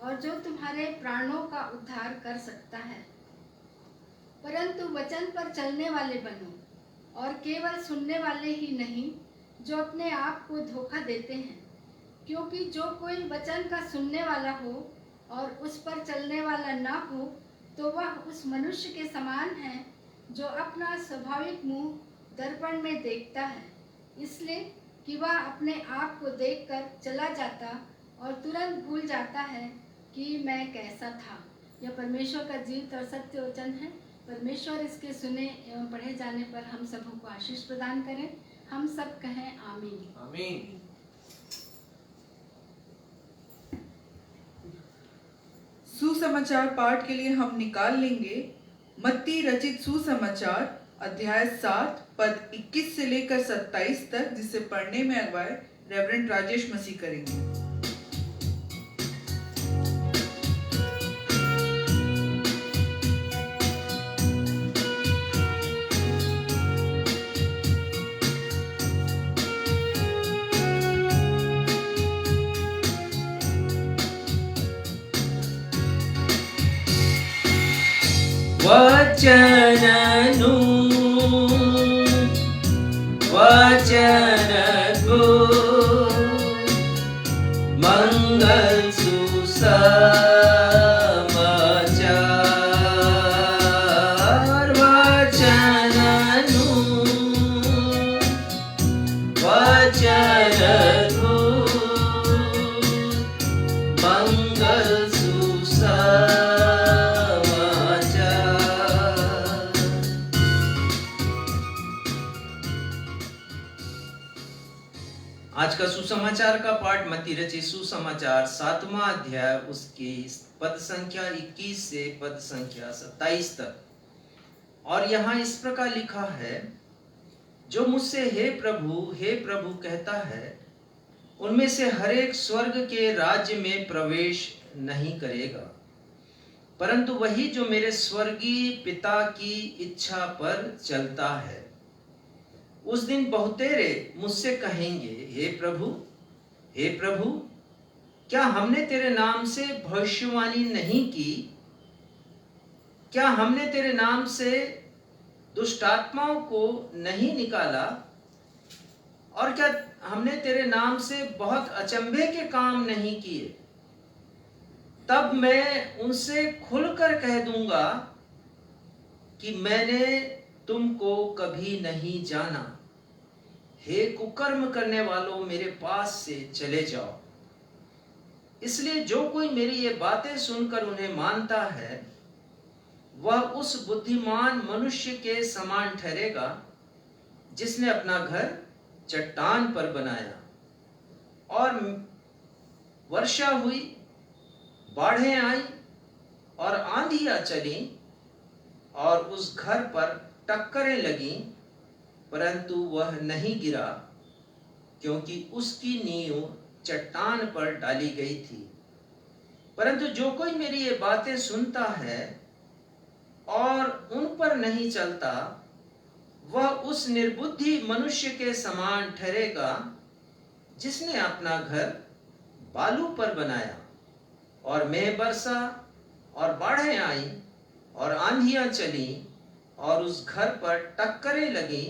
और जो तुम्हारे प्राणों का उद्धार कर सकता है। परंतु वचन पर चलने वाले बनो, और केवल सुनने वाले ही नहीं जो अपने आप को धोखा देते हैं। क्योंकि जो कोई वचन का सुनने वाला हो और उस पर चलने वाला ना हो, तो वह उस मनुष्य के समान है जो अपना स्वाभाविक मुंह दर्पण में देखता है। इसलिए कि वह अपने आप को देखकर चला जाता और तुरंत भूल जाता है कि मैं कैसा था। यह परमेश्वर का जीवित और सत्य वचन है। परमेश्वर इसके सुने एवं पढ़े जाने पर हम सबों को आशीष प्रदान करें। हम सब कहें आमीन। आमीन। सुसमाचार पाठ के लिए हम निकाल लेंगे मत्ती रचित सुसमाचार अध्याय 7 पद 21 से लेकर 27 तक, जिसे पढ़ने में अगुवाई रेवरेंड राजेश मसीह करेंगे। वचननु वचनको मंगल सुसमाचार। वचननु वचनको मंगल आज का सुसमाचार का पाठ मत्ती रचित सुसमाचार 7वां अध्याय उसकी पद संख्या 21 से पद संख्या 27 तक। और यहाँ इस प्रकार लिखा है, जो मुझसे हे प्रभु कहता है, उनमें से हर एक स्वर्ग के राज्य में प्रवेश नहीं करेगा, परंतु वही जो मेरे स्वर्गीय पिता की इच्छा पर चलता है। उस दिन बहुतेरे मुझसे कहेंगे, हे प्रभु, क्या हमने तेरे नाम से भविष्यवाणी नहीं की? क्या हमने तेरे नाम से दुष्टात्माओं को नहीं निकाला? और क्या हमने तेरे नाम से बहुत अचंभे के काम नहीं किए? तब मैं उनसे खुलकर कह दूंगा कि मैंने तुमको कभी नहीं जाना। हे कुकर्म करने वालों, मेरे पास से चले जाओ। इसलिए जो कोई मेरी ये बातें सुनकर उन्हें मानता है, वह उस बुद्धिमान मनुष्य के समान ठहरेगा जिसने अपना घर चट्टान पर बनाया। और वर्षा हुई, बाढ़ें आई और आंधियां चली और उस घर पर टक्करें लगी, परंतु वह नहीं गिरा, क्योंकि उसकी नींव चट्टान पर डाली गई थी। परंतु जो कोई मेरी ये बातें सुनता है और उन पर नहीं चलता, वह उस निर्बुद्धि मनुष्य के समान ठहरेगा जिसने अपना घर बालू पर बनाया। और मेघ बरसा और बाढ़ें आई और आंधियां चली और उस घर पर टक्करें लगी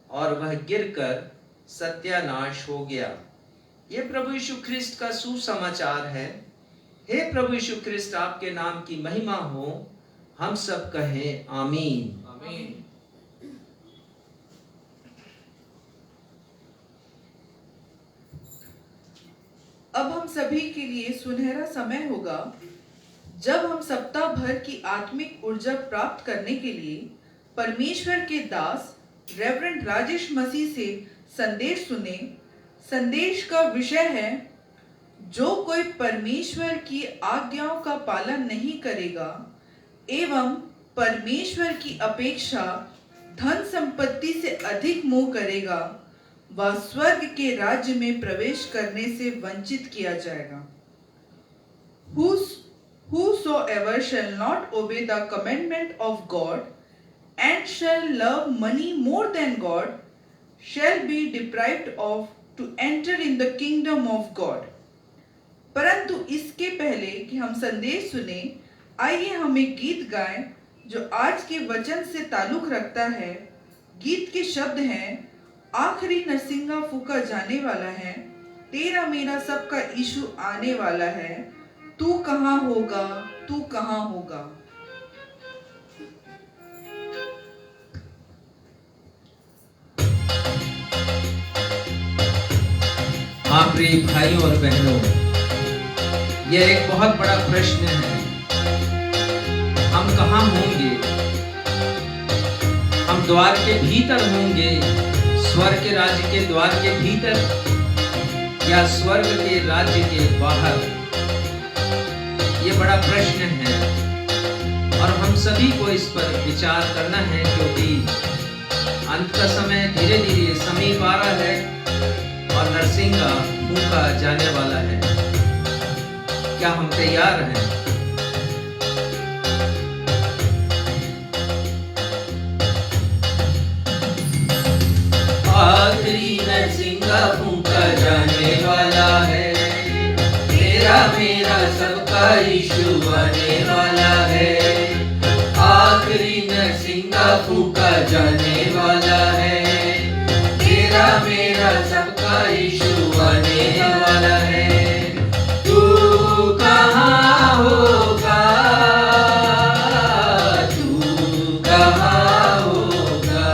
और वह गिरकर सत्यानाश हो गया। ये प्रभु यीशु ख्रिस्त का सुसमाचार है। हे प्रभु यीशु ख्रिस्त, आपके नाम की महिमा हो। हम सब कहें आमीन। आमीन। अब हम सभी के लिए सुनहरा समय होगा जब हम सप्ताह भर की आत्मिक ऊर्जा प्राप्त करने के लिए परमेश्वर के दास रेवरेंड राजेश मसीह से संदेश सुने। संदेश का विषय है, जो कोई परमेश्वर की आज्ञाओं का पालन नहीं करेगा एवं परमेश्वर की अपेक्षा धन संपत्ति से अधिक मोह करेगा, वह स्वर्ग के राज्य में प्रवेश करने से वंचित किया जाएगा। Whosoever shall not obey the commandment of God and shall love money more than God shall be deprived of to enter in the kingdom of God। परंतु इसके पहले कि हम संदेश सुने, आइए हम एक गीत गाएं जो आज के वचन से ताल्लुक रखता है। गीत के शब्द हैं, आखिरी नरसिंगा फूका जाने वाला है, तेरा मेरा सबका यीशु आने वाला है, तू कहाँ होगा, तू कहाँ होगा। प्रिय भाइयों और बहनों, यह एक बहुत बड़ा प्रश्न है। हम कहाँ होंगे? हम द्वार के भीतर होंगे, स्वर्ग के राज्य के द्वार के भीतर, या स्वर्ग के राज्य के बाहर? ये बड़ा प्रश्न है और हम सभी को इस पर विचार करना है, क्योंकि अंत का समय धीरे धीरे समीप आ रहा है और नरसिंगा फूंका जाने वाला है। क्या हम तैयार हैं? आखिरी नरसिंगा फूंका जाने वाला है, तेरा मेरा सबका यीशु आने वाला है। आखिरी नरसिंगा फूंका जाने वाला है, तेरा मेरा सबका यीशु आने वाला है। तू कहाँ होगा? तू कहाँ होगा?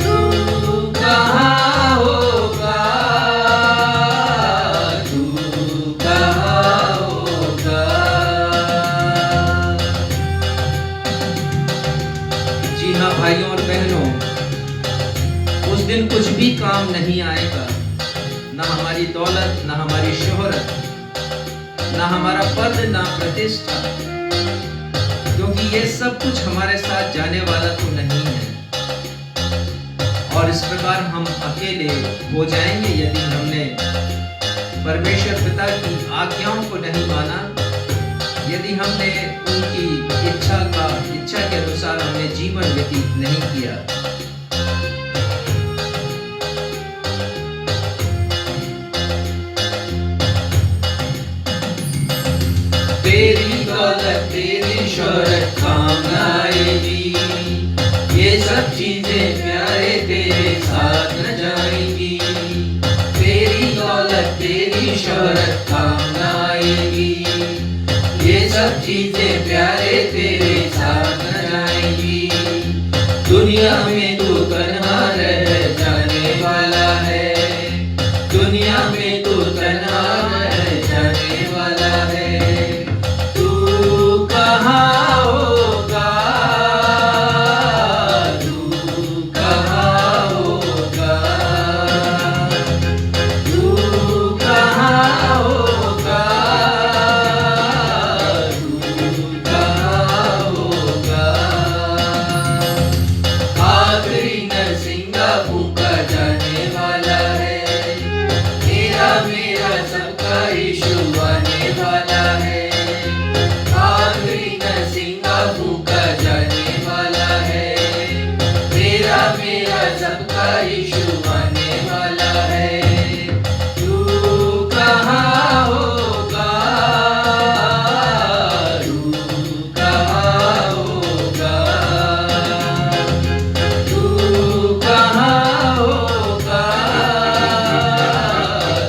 तू कहाँ होगा? तू कहाँ होगा? जी हाँ भाइयों और बहनों, उस दिन कुछ भी काम नहीं आएगा, ना हमारी दौलत, ना हमारी शोहरत, ना हमारा पद, ना प्रतिष्ठा, क्योंकि ये सब कुछ हमारे साथ जाने वाला तो नहीं है। और इस प्रकार हम अकेले हो जाएंगे यदि हमने परमेश्वर पिता की आज्ञाओं को नहीं माना, यदि हमने उनकी इच्छा के अनुसार हमने जीवन व्यतीत नहीं किया। तेरी दौलत तेरी शोहरत काम आएगी, ये सब चीजें प्यारे तेरे साथ न जाएंगी। तेरी दौलत तेरी शोहरत काम आएगी, ये सब चीजें प्यारे तेरे साथ न जाएंगी। दुनिया में तू तन्हा रह जाने वाला है, दुनिया में तू तन्हा रह जाने वाला है। तू कहाँ होगा? तू कहाँ होगा? तू कहाँ होगा? तू कहाँ होगा? आखिरी नरसिंगा फूंका जाने वाला है, तेरा मेरा सबका यीशु आने वाला है। आखिरी नरसिंगा फूंका जाने वाला है, तेरा मेरा सबका यीशु आने वाला है। तू कहाँ होगा? तू कहाँ होगा? तू कहाँ होगा?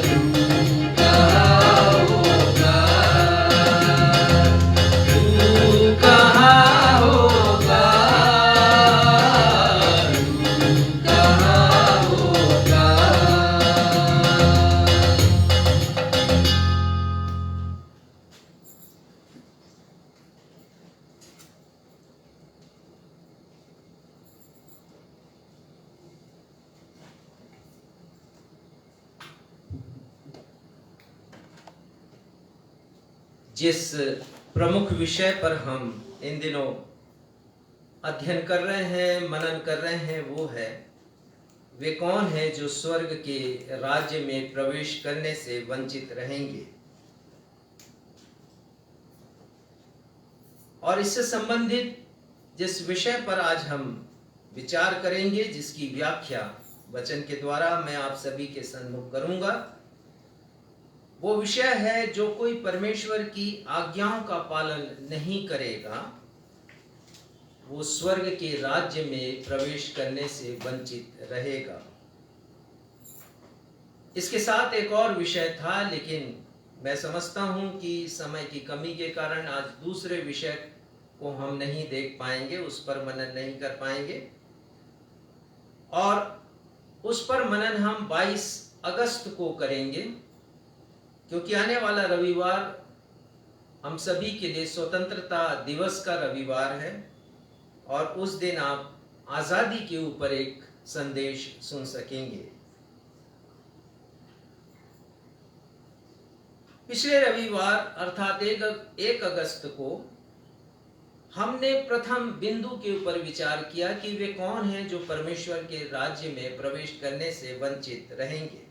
तू कहाँ होगा? तू कहाँ होगा? तू कहाँ होगा? जिस प्रमुख विषय पर हम इन दिनों अध्ययन कर रहे हैं, मनन कर रहे हैं, वो है वे कौन है जो स्वर्ग के राज्य में प्रवेश करने से वंचित रहेंगे। और इससे संबंधित जिस विषय पर आज हम विचार करेंगे, जिसकी व्याख्या वचन के द्वारा मैं आप सभी के सम्मुख करूंगा, वो विषय है जो कोई परमेश्वर की आज्ञाओं का पालन नहीं करेगा, वो स्वर्ग के राज्य में प्रवेश करने से वंचित रहेगा। इसके साथ एक और विषय था, लेकिन मैं समझता हूं कि समय की कमी के कारण आज दूसरे विषय को हम नहीं देख पाएंगे, उस पर मनन नहीं कर पाएंगे, और उस पर मनन हम 22 अगस्त को करेंगे, क्योंकि आने वाला रविवार हम सभी के लिए स्वतंत्रता दिवस का रविवार है और उस दिन आप आजादी के ऊपर एक संदेश सुन सकेंगे। पिछले रविवार अर्थात 1 अगस्त को हमने प्रथम बिंदु के ऊपर विचार किया कि वे कौन हैं जो परमेश्वर के राज्य में प्रवेश करने से वंचित रहेंगे।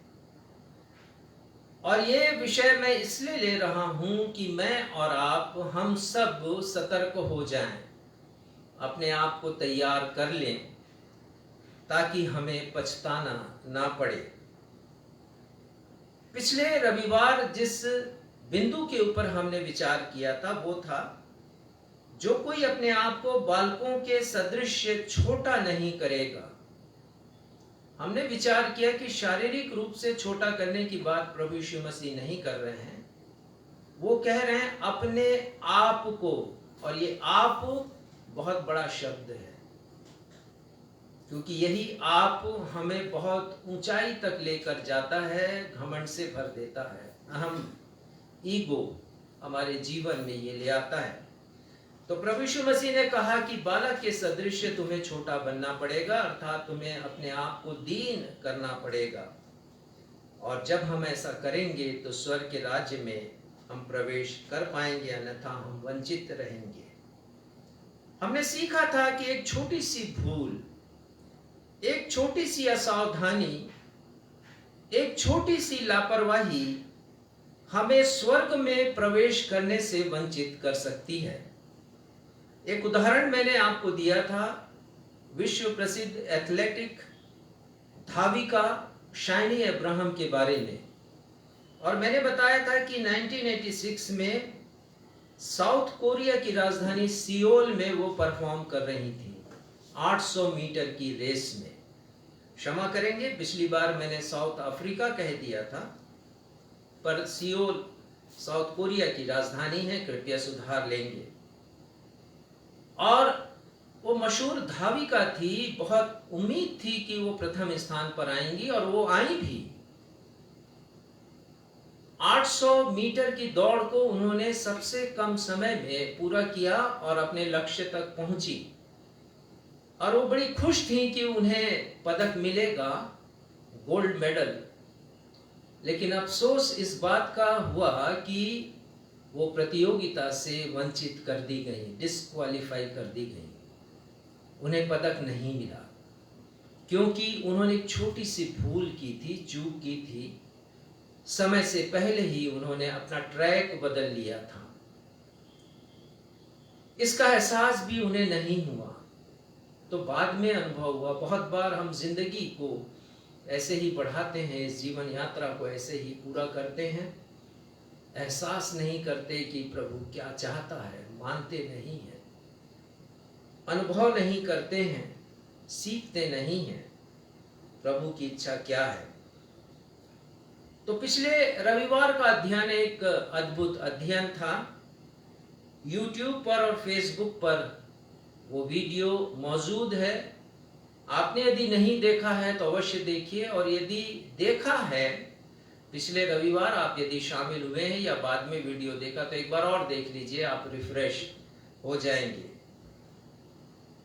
और ये विषय मैं इसलिए ले रहा हूं कि मैं और आप हम सब सतर्क हो जाएं, अपने आप को तैयार कर लें ताकि हमें पछताना ना पड़े। पिछले रविवार जिस बिंदु के ऊपर हमने विचार किया था वो था, जो कोई अपने आप को बालकों के सदृश छोटा नहीं करेगा। हमने विचार किया कि शारीरिक रूप से छोटा करने की बात प्रभु यीशु मसीह नहीं कर रहे हैं, वो कह रहे हैं अपने आप को। और ये आप बहुत बड़ा शब्द है, क्योंकि यही आप हमें बहुत ऊंचाई तक लेकर जाता है, घमंड से भर देता है, अहम ईगो हमारे जीवन में ये ले आता है। तो प्रभु यीशु मसीह ने कहा कि बालक के सदृश तुम्हें छोटा बनना पड़ेगा, अर्थात तुम्हें अपने आप को दीन करना पड़ेगा। और जब हम ऐसा करेंगे तो स्वर्ग के राज्य में हम प्रवेश कर पाएंगे, अन्यथा हम वंचित रहेंगे। हमने सीखा था कि एक छोटी सी भूल, एक छोटी सी असावधानी, एक छोटी सी लापरवाही हमें स्वर्ग में प्रवेश करने से वंचित कर सकती है। एक उदाहरण मैंने आपको दिया था विश्व प्रसिद्ध एथलेटिक धाविका शाइनी अब्राहम के बारे में, और मैंने बताया था कि 1986 में साउथ कोरिया की राजधानी सियोल में वो परफॉर्म कर रही थी 800 मीटर की रेस में। क्षमा करेंगे, पिछली बार मैंने साउथ अफ्रीका कह दिया था, पर सियोल साउथ कोरिया की राजधानी है, कृपया सुधार लेंगे। और वो मशहूर धाविका थी, बहुत उम्मीद थी कि वो प्रथम स्थान पर आएंगी और वो आई भी। 800 मीटर की दौड़ को उन्होंने सबसे कम समय में पूरा किया और अपने लक्ष्य तक पहुंची, और वो बड़ी खुश थी कि उन्हें पदक मिलेगा, गोल्ड मेडल। लेकिन अफसोस इस बात का हुआ कि वो प्रतियोगिता से वंचित कर दी गई, डिस्क्वालीफाई कर दी गई, उन्हें पदक नहीं मिला, क्योंकि उन्होंने एक छोटी सी भूल की थी, चूक की थी। समय से पहले ही उन्होंने अपना ट्रैक बदल लिया था। इसका एहसास भी उन्हें नहीं हुआ, तो बाद में अनुभव हुआ। बहुत बार हम जिंदगी को ऐसे ही बढ़ाते हैं, इस जीवन यात्रा को ऐसे ही पूरा करते हैं, एहसास नहीं करते कि प्रभु क्या चाहता है, मानते नहीं हैं, अनुभव नहीं करते हैं, सीखते नहीं हैं प्रभु की इच्छा क्या है। तो पिछले रविवार का अध्ययन एक अद्भुत अध्ययन था। YouTube पर और Facebook पर वो वीडियो मौजूद है। आपने यदि नहीं देखा है तो अवश्य देखिए, और यदि देखा है पिछले रविवार, आप यदि शामिल हुए हैं या बाद में वीडियो देखा, तो एक बार और देख लीजिए, आप रिफ्रेश हो जाएंगे।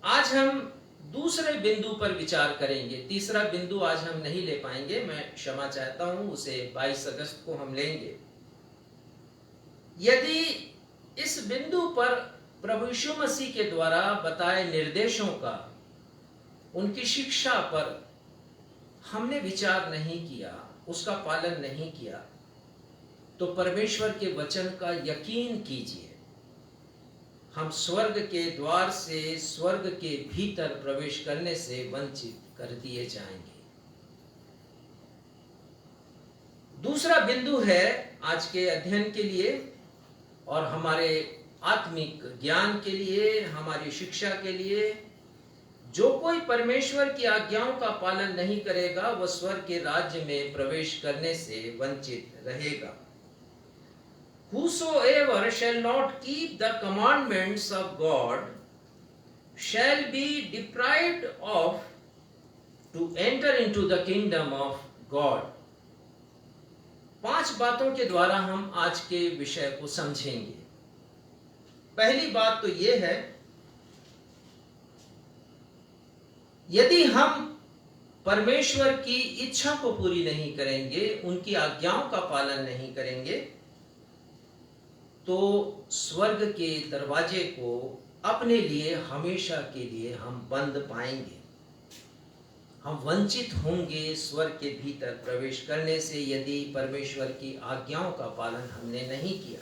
आज हम दूसरे बिंदु पर विचार करेंगे। तीसरा बिंदु आज हम नहीं ले पाएंगे, मैं क्षमा चाहता हूं, उसे 22 अगस्त को हम लेंगे। यदि इस बिंदु पर प्रभु यीशु मसीह के द्वारा बताए निर्देशों का, उनकी शिक्षा पर हमने विचार नहीं किया, उसका पालन नहीं किया, तो परमेश्वर के वचन का यकीन कीजिए, हम स्वर्ग के द्वार से स्वर्ग के भीतर प्रवेश करने से वंचित कर दिए जाएंगे। दूसरा बिंदु है आज के अध्ययन के लिए और हमारे आत्मिक ज्ञान के लिए, हमारी शिक्षा के लिए, जो कोई परमेश्वर की आज्ञाओं का पालन नहीं करेगा वह स्वर्ग के राज्य में प्रवेश करने से वंचित रहेगा। Whosoever shall not keep the commandments of God shall be deprived of to enter into the kingdom of God. 5 बातों के द्वारा हम आज के विषय को समझेंगे। पहली बात तो यह है, यदि हम परमेश्वर की इच्छा को पूरी नहीं करेंगे, उनकी आज्ञाओं का पालन नहीं करेंगे, तो स्वर्ग के दरवाजे को अपने लिए हमेशा के लिए हम बंद पाएंगे। हम वंचित होंगे स्वर्ग के भीतर प्रवेश करने से, यदि परमेश्वर की आज्ञाओं का पालन हमने नहीं किया।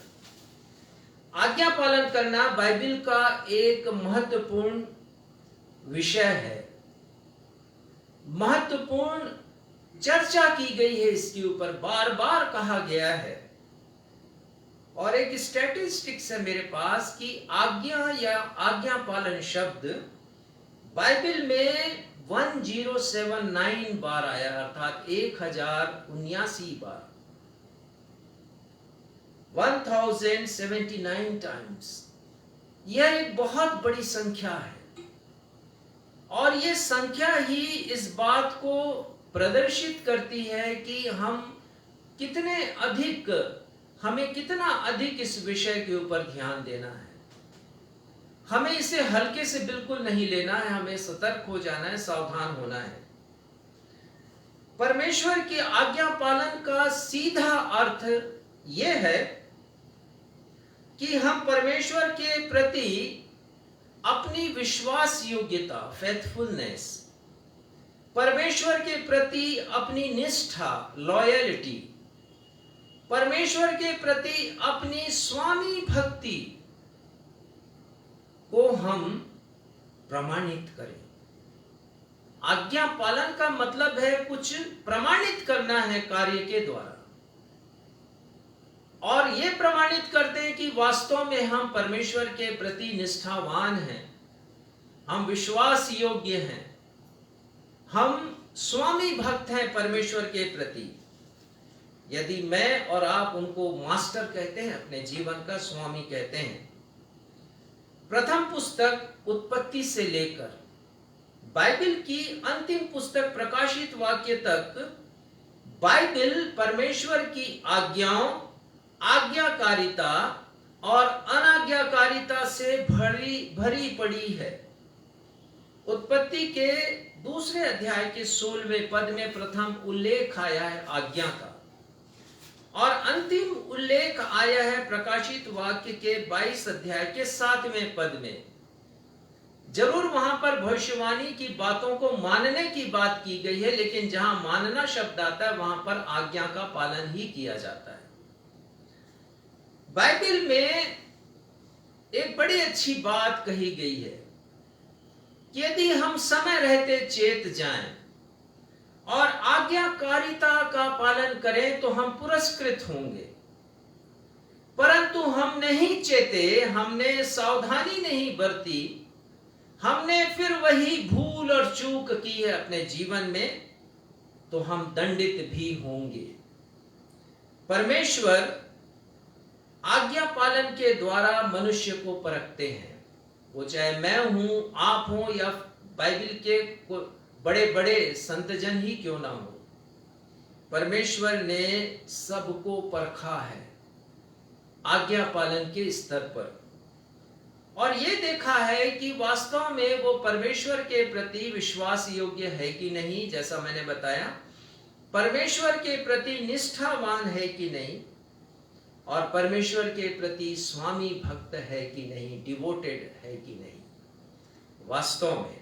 आज्ञा पालन करना बाइबल का एक महत्वपूर्ण विषय है, महत्वपूर्ण चर्चा की गई है, इसके ऊपर बार बार कहा गया है। और एक स्टैटिस्टिक्स है मेरे पास कि आज्ञा या आज्ञा पालन शब्द बाइबल में 1079 बार आया, अर्थात 1079 बार, 1079 टाइम्स। यह एक बहुत बड़ी संख्या है और यह संख्या ही इस बात को प्रदर्शित करती है कि हमें कितना अधिक इस विषय के ऊपर ध्यान देना है। हमें इसे हल्के से बिल्कुल नहीं लेना है, हमें सतर्क हो जाना है, सावधान होना है। परमेश्वर की आज्ञा पालन का सीधा अर्थ यह है कि हम परमेश्वर के प्रति अपनी विश्वास योग्यता, फेथफुलनेस, परमेश्वर के प्रति अपनी निष्ठा, लॉयल्टी, परमेश्वर के प्रति अपनी स्वामी भक्ति को हम प्रमाणित करें। आज्ञा पालन का मतलब है कुछ प्रमाणित करना है कार्य के द्वारा, और ये प्रमाणित करते हैं कि वास्तव में हम परमेश्वर के प्रति निष्ठावान हैं, हम विश्वास योग्य हैं, हम स्वामी भक्त हैं परमेश्वर के प्रति। यदि मैं और आप उनको मास्टर कहते हैं, अपने जीवन का स्वामी कहते हैं। प्रथम पुस्तक उत्पत्ति से लेकर बाइबल की अंतिम पुस्तक प्रकाशित वाक्य तक बाइबल परमेश्वर की आज्ञाओं, आज्ञाकारिता और अनाज्ञाकारिता से भरी पड़ी है। उत्पत्ति के 2 अध्याय के 16वें पद में प्रथम उल्लेख आया है आज्ञा का, और अंतिम उल्लेख आया है प्रकाशित वाक्य के 22 अध्याय के 7वें पद में। जरूर वहां पर भविष्यवाणी की बातों को मानने की बात की गई है, लेकिन जहां मानना शब्द आता है वहां पर आज्ञा का पालन ही किया जाता है। बाइबल में एक बड़ी अच्छी बात कही गई है कि यदि हम समय रहते चेत जाएं और आज्ञाकारिता का पालन करें तो हम पुरस्कृत होंगे, परंतु हम नहीं चेते, हमने सावधानी नहीं बरती, हमने फिर वही भूल और चूक की है अपने जीवन में, तो हम दंडित भी होंगे। परमेश्वर आज्ञा पालन के द्वारा मनुष्य को परखते हैं, वो चाहे मैं हूं, आप हो, या बाइबल के बड़े बड़े संतजन ही क्यों ना हो। परमेश्वर ने सबको परखा है आज्ञा पालन के स्तर पर, और ये देखा है कि वास्तव में वो परमेश्वर के प्रति विश्वास योग्य है कि नहीं, जैसा मैंने बताया, परमेश्वर के प्रति निष्ठावान है कि नहीं, और परमेश्वर के प्रति स्वामी भक्त है कि नहीं, डिवोटेड है कि नहीं। वास्तव में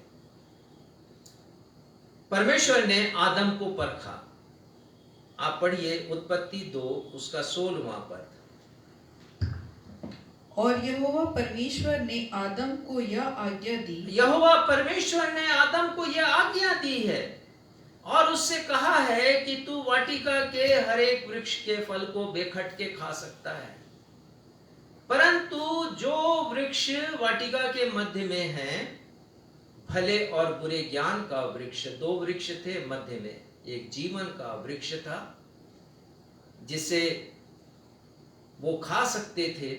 परमेश्वर ने आदम को परखा। आप पढ़िए उत्पत्ति 2 उसका 16वां पद। और यहोवा परमेश्वर ने आदम को यह आज्ञा दी, यहोवा परमेश्वर ने आदम को यह आज्ञा दी है और उससे कहा है कि तू वाटिका के हर एक वृक्ष के फल को बेखटके खा सकता है, परंतु जो वृक्ष वाटिका के मध्य में है, भले और बुरे ज्ञान का वृक्ष, 2 वृक्ष थे मध्य में, एक जीवन का वृक्ष था जिसे वो खा सकते थे,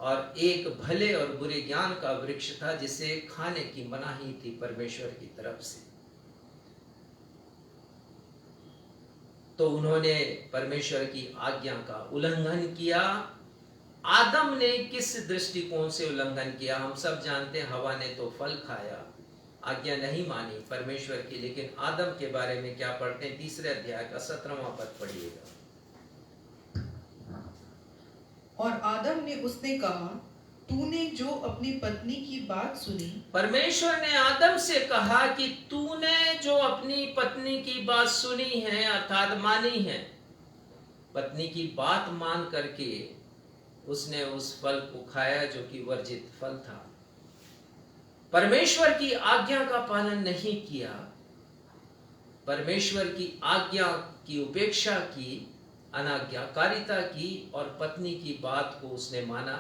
और एक भले और बुरे ज्ञान का वृक्ष था जिसे खाने की मनाही थी परमेश्वर की तरफ से। तो उन्होंने परमेश्वर की आज्ञा का उल्लंघन किया। आदम ने किस दृष्टिकोण से उल्लंघन किया? हम सब जानते हैं, हवा ने तो फल खाया, आज्ञा नहीं मानी परमेश्वर की। लेकिन आदम के बारे में क्या पढ़ते हैं? 3 अध्याय का 17वां पद पढ़िएगा। और आदम ने उसने कहा, तूने जो अपनी पत्नी की बात सुनी। परमेश्वर ने आदम से कहा कि तूने जो अपनी पत्नी की बात सुनी है, अर्थात मानी है, पत्नी की बात मान करके उसने उस फल को खाया जो कि वर्जित फल था। परमेश्वर की आज्ञा का पालन नहीं किया, परमेश्वर की आज्ञा की उपेक्षा की, अनाज्ञाकारिता की और पत्नी की बात को उसने माना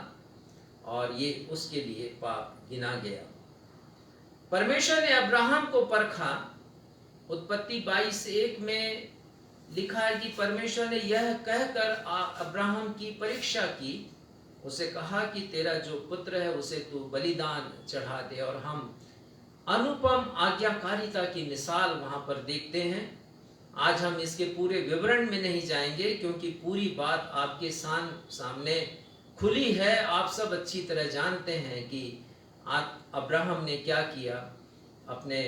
और ये उसके लिए पाप गिना गया। परमेश्वर ने अब्राहम को परखा। उत्पत्ति 22:1 में लिखा है कि परमेश्वर ने यह कहकर अब्राहम की परीक्षा की, उसे कहा कि तेरा जो पुत्र है उसे तू बलिदान चढ़ा दे। और हम अनुपम आज्ञाकारिता की मिसाल वहां पर देखते हैं। आज हम इसके पूरे विवरण में नहीं जाएंगे क्योंकि पूरी बात आपके सामने खुली है। आप सब अच्छी तरह जानते हैं कि अब्राहम ने क्या किया अपने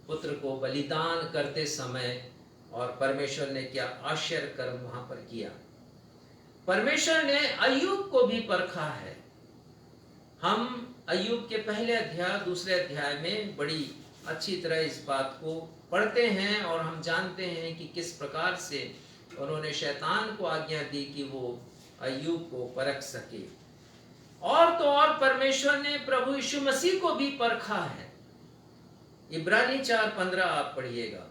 पुत्र को बलिदान करते समय, और परमेश्वर ने क्या आश्चर्य कर्म वहां पर किया। परमेश्वर ने अय्यूब को भी परखा है। हम अय्यूब के पहले अध्याय, दूसरे अध्याय में बड़ी अच्छी तरह इस बात को पढ़ते हैं और हम जानते हैं कि किस प्रकार से उन्होंने शैतान को आज्ञा दी कि वो अय्यूब को परख सके। और तो और परमेश्वर ने प्रभु यीशु मसीह को भी परखा है। इब्रानी 4:15 आप पढ़िएगा।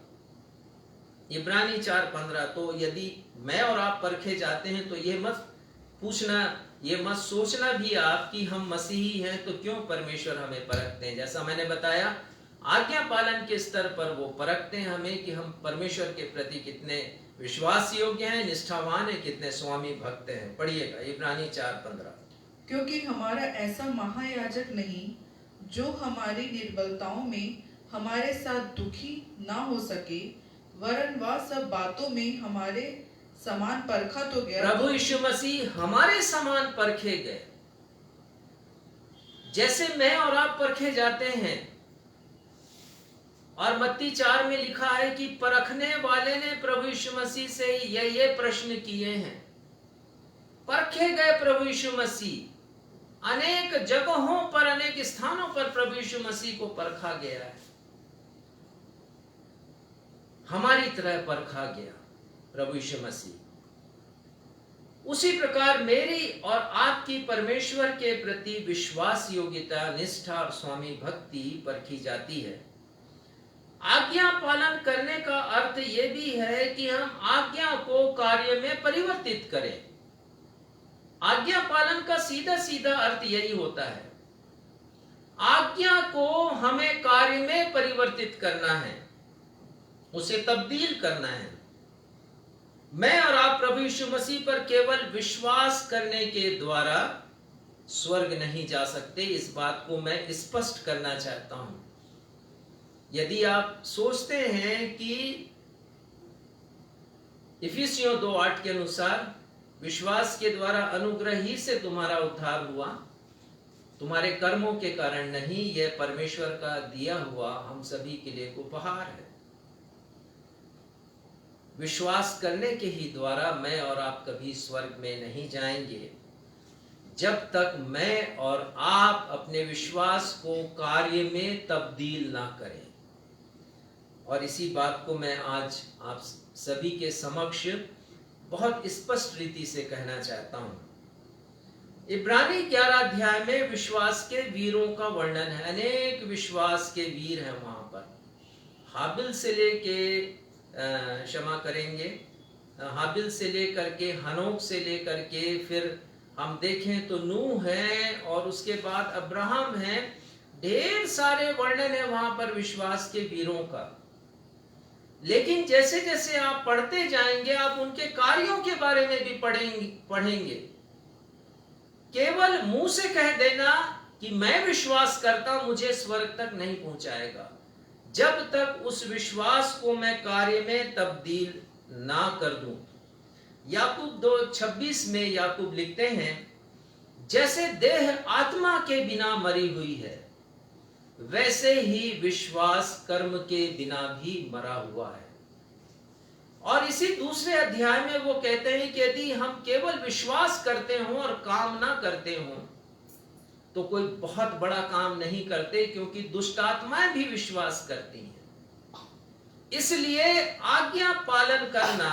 इब्रानी 4:15। तो यदि मैं और आप परखे जाते हैं तो ये मत पूछना, ये मत सोचना भी आप कि हम मसीही हैं तो क्यों परमेश्वर हमें परखते हैं। जैसा मैंने बताया, आज्ञा पालन के स्तर पर वो परखते हैं हमें कि हम परमेश्वर के प्रति कितने विश्वास योग्य हैं, निष्ठावान हैं, कितने स्वामी भक्त हैं। पढ़िएगा इब्रानी 4:15। क्योंकि हमारा ऐसा महायाजक नहीं जो हमारी निर्बलताओं में हमारे साथ दुखी ना हो सके, वरन वह सब बातों में हमारे समान परखा तो गया। प्रभु यीशु मसीह हमारे समान परखे गए, जैसे मैं और आप परखे जाते हैं। और मत्ती 4 में लिखा है कि परखने वाले ने प्रभु यीशु मसीह से ये प्रश्न किए हैं। परखे गए प्रभु यीशु मसीह, अनेक जगहों पर, अनेक स्थानों पर प्रभु यीशु मसीह को परखा गया है, हमारी तरह परखा गया प्रभु यीशु मसीह। उसी प्रकार मेरी और आपकी परमेश्वर के प्रति विश्वास योग्यता, निष्ठा और स्वामी भक्ति परखी जाती है। आज्ञा पालन करने का अर्थ ये भी है कि हम आज्ञा को कार्य में परिवर्तित करें। आज्ञा पालन का सीधा सीधा अर्थ यही होता है। आज्ञा को हमें कार्य में परिवर्तित करना है, उसे तब्दील करना है। मैं और आप प्रभु यीशु मसीह पर केवल विश्वास करने के द्वारा स्वर्ग नहीं जा सकते। इस बात को मैं स्पष्ट करना चाहता हूं। यदि आप सोचते हैं कि इफिसियों 2:8 के अनुसार विश्वास के द्वारा अनुग्रह ही से तुम्हारा उद्धार हुआ, तुम्हारे कर्मों के कारण नहीं, यह परमेश्वर का दिया हुआ हम सभी के लिए उपहार है। विश्वास करने के ही द्वारा मैं और आप कभी स्वर्ग में नहीं जाएंगे जब तक मैं और आप अपने विश्वास को कार्य में तब्दील ना करें। और इसी बात को मैं आज आप सभी के समक्ष बहुत स्पष्ट रीति से कहना चाहता हूं। इब्रानी 11 अध्याय में विश्वास के वीरों का वर्णन है। अनेक विश्वास के वीर हैं वहां पर। हाबिल से लेके क्षमा करेंगे, हाबिल से लेकर के, हनोक से लेकर के, फिर हम देखें तो नूह है और उसके बाद अब्राहम है। ढेर सारे वर्णन है वहां पर विश्वास के वीरों का। लेकिन जैसे जैसे आप पढ़ते जाएंगे आप उनके कार्यों के बारे में भी पढ़ेंगे। केवल मुंह से कह देना कि मैं विश्वास करता मुझे स्वर्ग तक नहीं पहुंचाएगा, जब तक उस विश्वास को मैं कार्य में तब्दील ना कर दूं। याकूब 2:26 में याकूब लिखते हैं, जैसे देह आत्मा के बिना मरी हुई है, वैसे ही विश्वास कर्म के बिना भी मरा हुआ है। और इसी दूसरे अध्याय में वो कहते हैं कि यदि हम केवल विश्वास करते हों और काम ना करते हों तो कोई बहुत बड़ा काम नहीं करते, क्योंकि दुष्ट आत्माएं भी विश्वास करती हैं। इसलिए आज्ञा पालन करना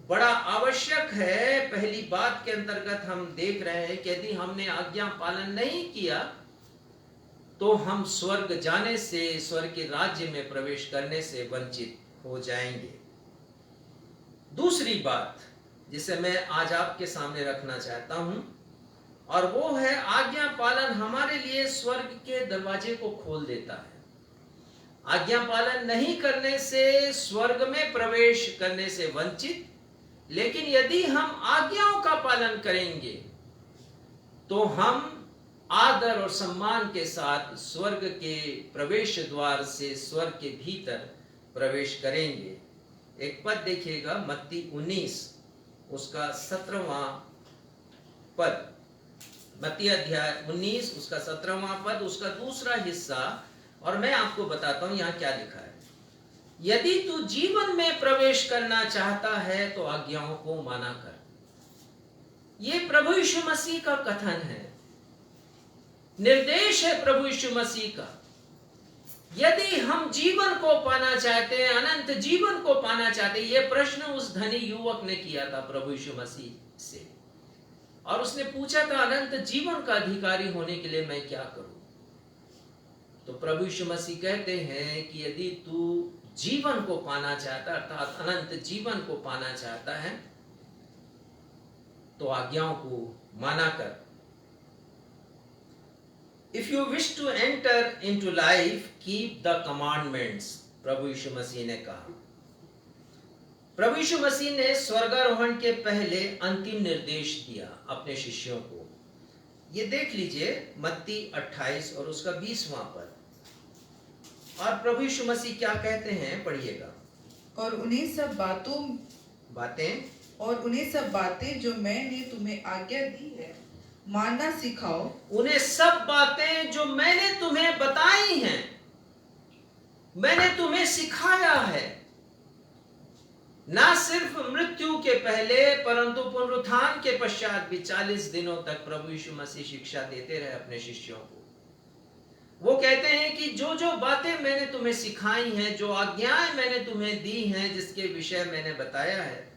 बड़ा आवश्यक है। पहली बात के अंतर्गत हम देख रहे हैं कि यदि हमने आज्ञा पालन नहीं किया तो हम स्वर्ग जाने से, स्वर्ग के राज्य में प्रवेश करने से वंचित हो जाएंगे। दूसरी बात जिसे मैं आज आपके सामने रखना चाहता हूं, और वो है आज्ञा पालन हमारे लिए स्वर्ग के दरवाजे को खोल देता है। आज्ञा पालन नहीं करने से स्वर्ग में प्रवेश करने से वंचित, लेकिन यदि हम आज्ञाओं का पालन करेंगे तो हम आदर और सम्मान के साथ स्वर्ग के प्रवेश द्वार से स्वर्ग के भीतर प्रवेश करेंगे। एक पद देखिएगा, मत्ती 19 उसका 17वां पद, मत्ती अध्याय 19 उसका 17वां पद, उसका दूसरा हिस्सा। और मैं आपको बताता हूं यहां क्या लिखा है। यदि तू जीवन में प्रवेश करना चाहता है तो आज्ञाओं को माना कर। यह प्रभु यीशु मसीह का कथन है, निर्देश है प्रभु यीशु मसीह का। यदि हम जीवन को पाना चाहते हैं, अनंत जीवन को पाना चाहते हैं, यह प्रश्न उस धनी युवक ने किया था प्रभु यीशु मसीह से, और उसने पूछा था अनंत जीवन का अधिकारी होने के लिए मैं क्या करूं। तो प्रभु यीशु मसीह कहते हैं कि यदि तू जीवन को पाना चाहता, अर्थात अनंत जीवन को पाना चाहता है, तो आज्ञाओं को माना कर। If you wish to enter into life, keep the commandments, प्रभु यीशु मसीह ने कहा। प्रभु यीशु मसीह ने स्वर्गारोहण के पहले अंतिम निर्देश दिया अपने शिष्यों को। ये देख लीजिए मत्ती 28 और उसका 20वां पद। और प्रभु यीशु मसीह क्या कहते हैं, पढ़िएगा। और उन्हें सब बातें जो मैंने तुम्हें आज्ञा दी है मानना सिखाओ। उन्हें सब बातें जो मैंने तुम्हें बताई हैं, मैंने तुम्हें सिखाया है। ना सिर्फ मृत्यु के पहले परंतु पुनरुत्थान के पश्चात भी 40 दिनों तक प्रभु यीशु मसीह शिक्षा देते रहे अपने शिष्यों को। वो कहते हैं कि जो जो बातें मैंने तुम्हें सिखाई हैं, जो आज्ञाएं मैंने तुम्हें दी हैं, जिसके विषय मैंने बताया है,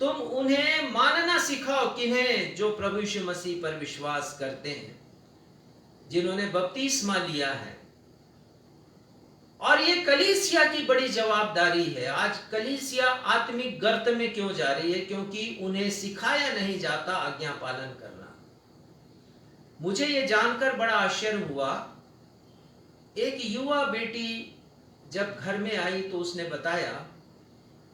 तुम उन्हें मानना सिखाओ। किन्हें? जो प्रभु यीशु मसीह पर विश्वास करते हैं, जिन्होंने बपतिस्मा लिया है। और ये कलीसिया की बड़ी जवाबदारी है। आज कलीसिया आत्मिक गर्त में क्यों जा रही है? क्योंकि उन्हें सिखाया नहीं जाता आज्ञा पालन करना। मुझे ये जानकर बड़ा आश्चर्य हुआ, एक युवा बेटी जब घर में आई तो उसने बताया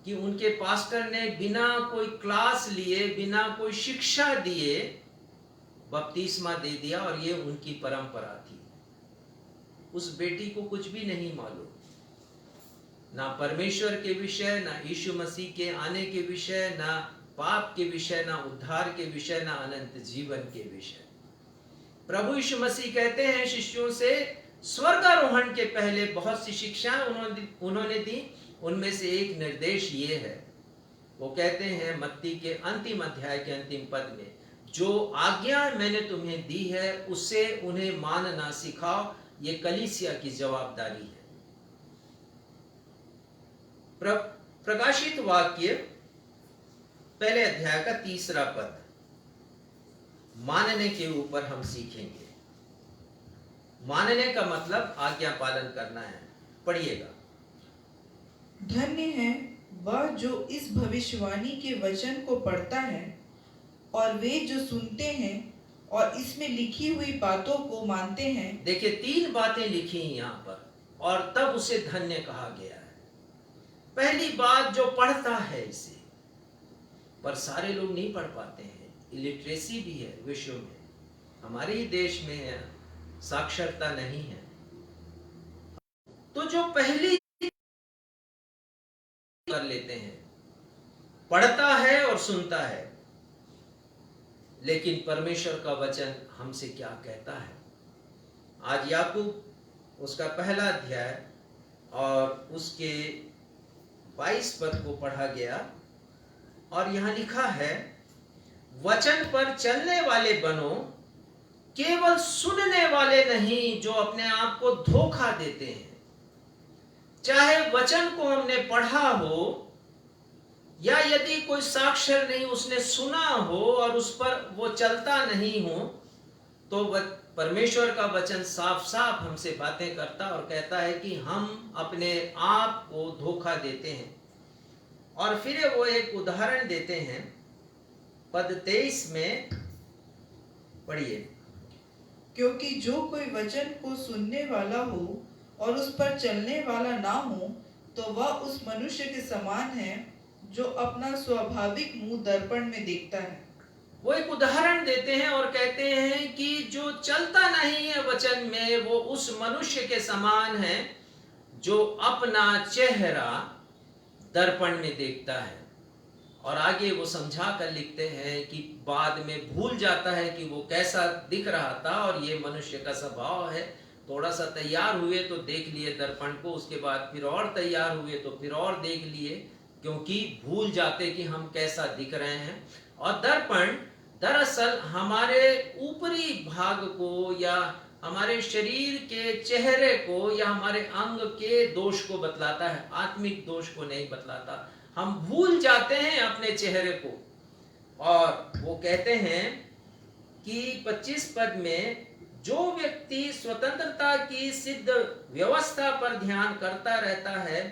कि उनके पास्टर ने बिना कोई क्लास लिए, बिना कोई शिक्षा दिए बपतिस्मा दे दिया, और ये उनकी परंपरा थी। उस बेटी को कुछ भी नहीं मालूम, ना परमेश्वर के विषय, ना यीशु मसीह के आने के विषय, ना पाप के विषय, ना उद्धार के विषय, ना अनंत जीवन के विषय। प्रभु यीशु मसीह कहते हैं शिष्यों से, स्वर्गारोहण के पहले बहुत सी शिक्षाएं उन्होंने दी। उनमें से एक निर्देश ये है, वो कहते हैं मत्ती के अंतिम अध्याय के अंतिम पद में, जो आज्ञा मैंने तुम्हें दी है उससे उन्हें मानना सिखाओ। ये कलीसिया की जवाबदारी है। प्रकाशित वाक्य पहले अध्याय का 3 पद, मानने के ऊपर हम सीखेंगे। मानने का मतलब आज्ञा पालन करना है। पढ़िएगा। धन्य है वह जो इस भविष्यवाणी के वचन को पढ़ता है और वे जो सुनते हैं और इसमें लिखी हुई बातों को मानते हैं। देखिए 3 बातें लिखी हैं यहाँ पर, और तब उसे धन्य कहा गया है। पहली बात, जो पढ़ता है इसे, पर सारे लोग नहीं पढ़ पाते हैं। इलिटरेसी भी है विश्व में, हमारे ही देश में है, साक्षरता नहीं है। तो जो पहली कर लेते हैं पढ़ता है और सुनता है, लेकिन परमेश्वर का वचन हमसे क्या कहता है। आज याकूब उसका पहला अध्याय और उसके 22 पद को पढ़ा गया और यहां लिखा है, वचन पर चलने वाले बनो, केवल सुनने वाले नहीं जो अपने आप को धोखा देते हैं। चाहे वचन को हमने पढ़ा हो या यदि कोई साक्षर नहीं उसने सुना हो और उस पर वो चलता नहीं हो, तो परमेश्वर का वचन साफ साफ हमसे बातें करता और कहता है कि हम अपने आप को धोखा देते हैं। और फिर वो एक उदाहरण देते हैं, पद 23 में पढ़िए। क्योंकि जो कोई वचन को सुनने वाला हो और उस पर चलने वाला ना हो, तो वह उस मनुष्य के समान है जो अपना स्वाभाविक मुंह दर्पण में देखता है। वो एक उदाहरण देते हैं और कहते हैं कि जो चलता नहीं है वचन में, वो उस मनुष्य के समान है जो अपना चेहरा दर्पण में देखता है। और आगे वो समझा कर लिखते हैं कि बाद में भूल जाता है कि वो कैसा दिख रहा था, और ये मनुष्य का स्वभाव है। थोड़ा सा तैयार हुए तो देख लिए दर्पण को, उसके बाद फिर और तैयार हुए तो फिर और देख लिए, क्योंकि भूल जाते कि हम कैसा दिख रहे हैं। और दर्पण दरअसल हमारे ऊपरी भाग को या हमारे शरीर के चेहरे को या हमारे अंग के दोष को बतलाता है, आत्मिक दोष को नहीं बतलाता। हम भूल जाते हैं अपने चेहरे को। और वो कहते हैं कि 25 पद में, जो व्यक्ति स्वतंत्रता की सिद्ध व्यवस्था पर ध्यान करता रहता है,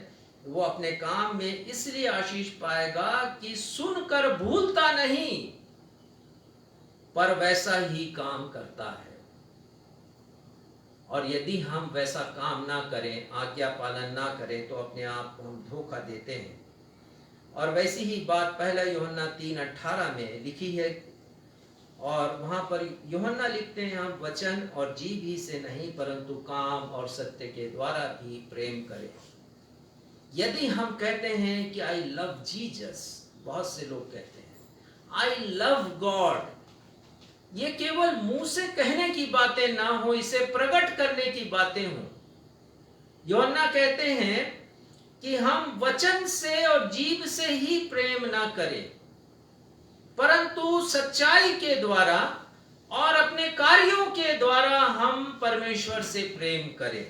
वो अपने काम में इसलिए आशीष पाएगा कि सुनकर भूलता नहीं, पर वैसा ही काम करता है। और यदि हम वैसा काम ना करें, आज्ञा पालन ना करें, तो अपने आप को हम धोखा देते हैं। और वैसी ही बात पहला यूहन्ना 3:18 में लिखी है, और वहां पर यूहन्ना लिखते हैं, हम वचन और जीभ ही से नहीं परंतु काम और सत्य के द्वारा भी प्रेम करें। यदि हम कहते हैं कि आई लव जीसस, बहुत से लोग कहते हैं आई लव गॉड, ये केवल मुंह से कहने की बातें ना हो, इसे प्रकट करने की बातें हो। यूहन्ना कहते हैं कि हम वचन से और जीभ से ही प्रेम ना करें, परंतु सच्चाई के द्वारा और अपने कार्यों के द्वारा हम परमेश्वर से प्रेम करें,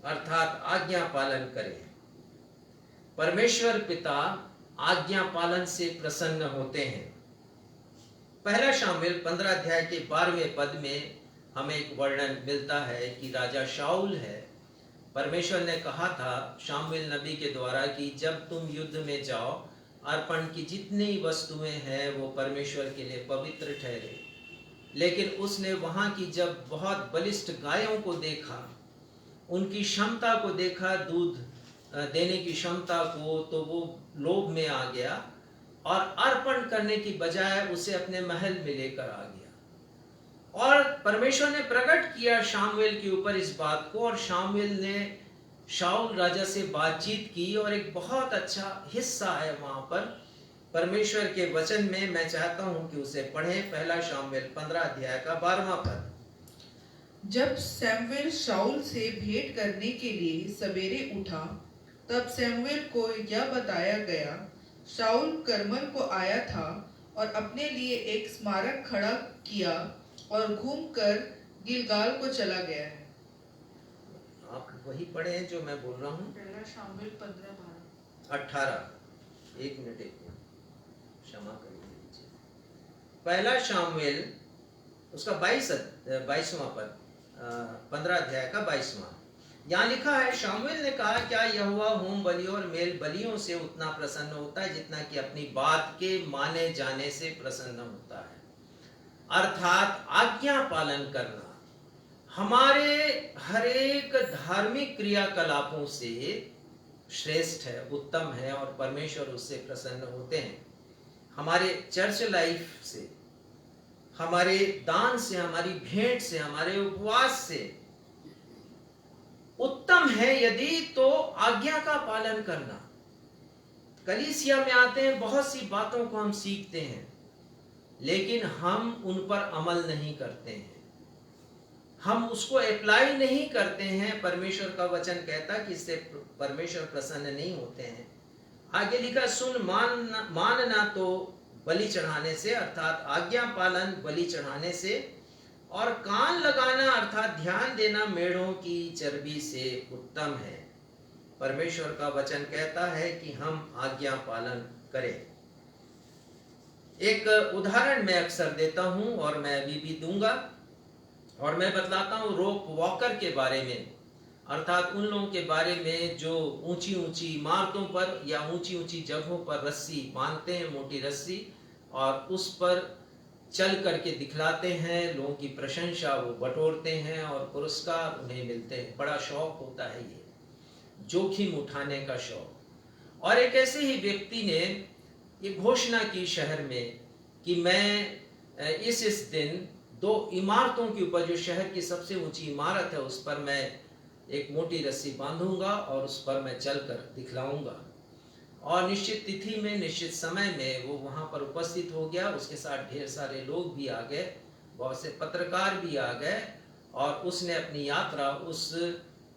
अर्थात आज्ञा पालन करें। परमेश्वर पिता आज्ञा पालन से प्रसन्न होते हैं। पहला शामुएल 15 अध्याय के 12वें पद में हमें एक वर्णन मिलता है कि राजा शाऊल है। परमेश्वर ने कहा था शामुएल नबी के द्वारा कि जब तुम युद्ध में जाओ, अर्पण की जितनी वस्तुएं हैं वो परमेश्वर के लिए पवित्र ठहरे। लेकिन उसने वहां की जब बहुत बलिष्ठ गायों को देखा, उनकी क्षमता को देखा, दूध देने की क्षमता को, तो वो लोभ में आ गया और अर्पण करने की बजाय उसे अपने महल में लेकर आ गया। और परमेश्वर ने प्रकट किया शामुएल के ऊपर इस बात को, और शामुएल ने शाऊल राजा से बातचीत की। और एक बहुत अच्छा हिस्सा है वहां पर परमेश्वर के वचन में, मैं चाहता हूं कि उसे पढ़ें। पहला शामुएल 15 अध्याय का 12वां पद। जब सैमुएल शाऊल से भेंट करने के लिए सवेरे उठा, तब सैमुएल को यह बताया गया, शाऊल कर्मल को आया था और अपने लिए एक स्मारक खड़ा किया और घूमकर गिलगाल को चला गया है। आप वही पढ़े जो मैं बोल रहा हूँ। पहला शामुएल 15:18। एक मिनट क्षमा करिए। पहला शामुएल उसका 22वां पद, 15 अध्याय का 22वां। यहाँ लिखा है, शामुएल ने कहा, क्या यहोवा होम बलियों और मेल बलियों से उतना प्रसन्न होता है जितना कि अपनी बात के माने जाने से प्रसन्न होता है। अर्थात आज्ञा पालन करना हमारे हरेक धार्मिक क्रियाकलापों से श्रेष्ठ है, उत्तम है, और परमेश्वर उससे प्रसन्न होते हैं। हमारे चर्च लाइफ से, हमारे दान से, हमारी भेंट से, हमारे उपवास से उत्तम है यदि तो आज्ञा का पालन करना। कलीसिया में आते हैं, बहुत सी बातों को हम सीखते हैं, लेकिन हम उन पर अमल नहीं करते हैं, हम उसको अप्लाई नहीं करते हैं। परमेश्वर का वचन कहता कि इससे परमेश्वर प्रसन्न नहीं होते हैं। आगे लिखा, सुन मानना तो बलि चढ़ाने से अर्थात आज्ञा पालन बलि चढ़ाने से, और कान लगाना अर्थात ध्यान देना मेढ़ों की चर्बी से उत्तम है। परमेश्वर का वचन कहता है कि हम आज्ञा पालन करें। एक उदाहरण मैं अक्सर देता हूं और मैं अभी भी दूंगा, और मैं बतलाता हूं रोप वॉकर के बारे में, अर्थात उन लोगों के बारे में जो ऊंची ऊंची इमारतों पर या ऊंची ऊंची जगहों पर रस्सी बांधते हैं, मोटी रस्सी, और उस पर चल करके दिखलाते हैं, लोगों की प्रशंसा वो बटोरते हैं और पुरस्कार उन्हें मिलते हैं। बड़ा शौक होता है ये, जोखिम उठाने का शौक। और एक ऐसे ही व्यक्ति ने ये घोषणा की शहर में कि मैं इस दिन 2 इमारतों के ऊपर, जो शहर की सबसे ऊंची इमारत है उस पर मैं एक मोटी रस्सी बांधूंगा और उस पर मैं चलकर दिखलाऊंगा। और निश्चित तिथि में, निश्चित समय में वो वहां पर उपस्थित हो गया। उसके साथ ढेर सारे लोग भी आ गए, बहुत से पत्रकार भी आ गए, और उसने अपनी यात्रा उस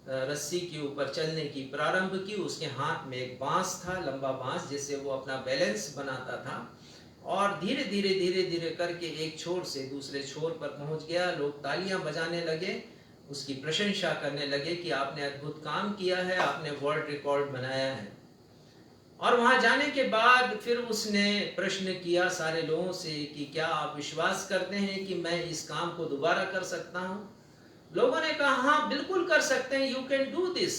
रस्सी के ऊपर चलने की प्रारंभ की। उसके हाथ में एक बांस था, लंबा बांस, जिससे वो अपना बैलेंस बनाता था, और धीरे धीरे धीरे धीरे करके एक छोर से दूसरे छोर पर पहुंच गया। लोग तालियां बजाने लगे, उसकी प्रशंसा करने लगे कि आपने अद्भुत काम किया है, आपने वर्ल्ड रिकॉर्ड बनाया है। और वहां जाने के बाद फिर उसने प्रश्न किया सारे लोगों से कि क्या आप विश्वास करते हैं कि मैं इस काम को दोबारा कर सकता हूं? लोगों ने कहा हाँ बिल्कुल कर सकते हैं, यू कैन डू दिस,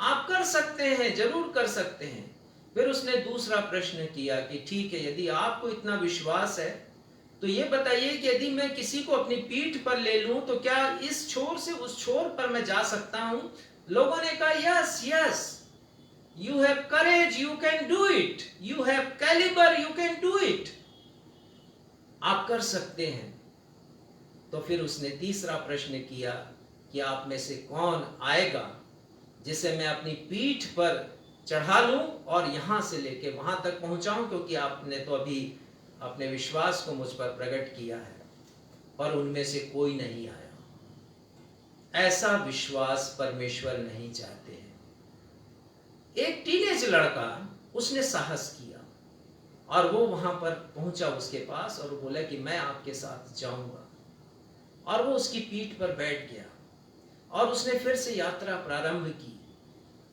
आप कर सकते हैं, जरूर कर सकते हैं। फिर उसने दूसरा प्रश्न किया कि ठीक है, यदि आपको इतना विश्वास है तो ये बताइए कि यदि मैं किसी को अपनी पीठ पर ले लूं तो क्या इस छोर से उस छोर पर मैं जा सकता हूं? लोगों ने कहा yes yes, you have courage, you can do it, you have calibre, you can do it, आप कर सकते हैं। तो फिर उसने तीसरा प्रश्न किया कि आप में से कौन आएगा जिसे मैं अपनी पीठ पर चढ़ा लूं और यहां से लेके वहां तक पहुंचाऊं, क्योंकि आपने तो अभी अपने विश्वास को मुझ पर प्रकट किया है। पर उनमें से कोई नहीं आया। ऐसा विश्वास परमेश्वर नहीं चाहते हैं। एक टीनेज लड़का, उसने साहस किया और वो वहां पर पहुंचा उसके पास और बोला कि मैं आपके साथ जाऊंगा, और वो उसकी पीठ पर बैठ गया और उसने फिर से यात्रा प्रारंभ की,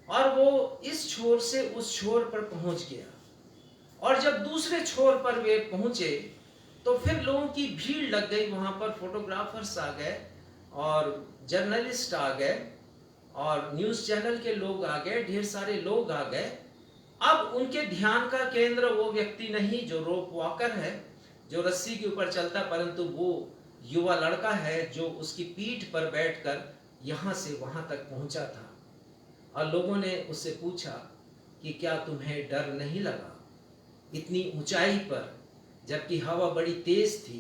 और वो इस छोर से उस छोर पर पहुंच गया। और जब दूसरे छोर पर वे पहुंचे तो फिर लोगों की भीड़ लग गई वहां पर। फोटोग्राफर्स आ गए और जर्नलिस्ट आ गए और न्यूज चैनल के लोग आ गए, ढेर सारे लोग आ गए। अब उनके ध्यान का केंद्र वो व्यक्ति नहीं जो रोप वॉकर है, जो रस्सी के ऊपर चलता, परंतु वो युवा लड़का है जो उसकी पीठ पर बैठकर यहां से वहां तक पहुंचा था। और लोगों ने उससे पूछा कि क्या तुम्हें डर नहीं लगा इतनी ऊंचाई पर, जबकि हवा बड़ी तेज थी,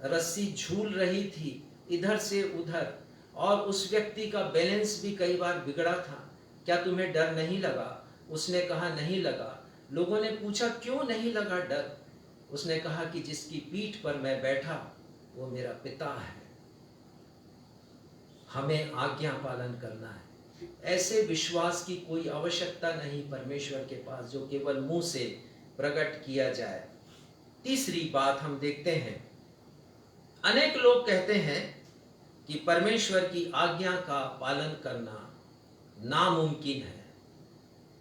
रस्सी झूल रही थी इधर से उधर, और उस व्यक्ति का बैलेंस भी कई बार बिगड़ा था, क्या तुम्हें डर नहीं लगा? उसने कहा नहीं लगा। लोगों ने पूछा क्यों नहीं लगा डर? उसने कहा कि जिसकी पीठ पर मैं बैठा वो मेरा पिता है, हमें आज्ञा पालन करना है। ऐसे विश्वास की कोई आवश्यकता नहीं परमेश्वर के पास जो केवल मुंह से प्रकट किया जाए। तीसरी बात हम देखते हैं, अनेक लोग कहते हैं कि परमेश्वर की आज्ञा का पालन करना नामुमकिन है।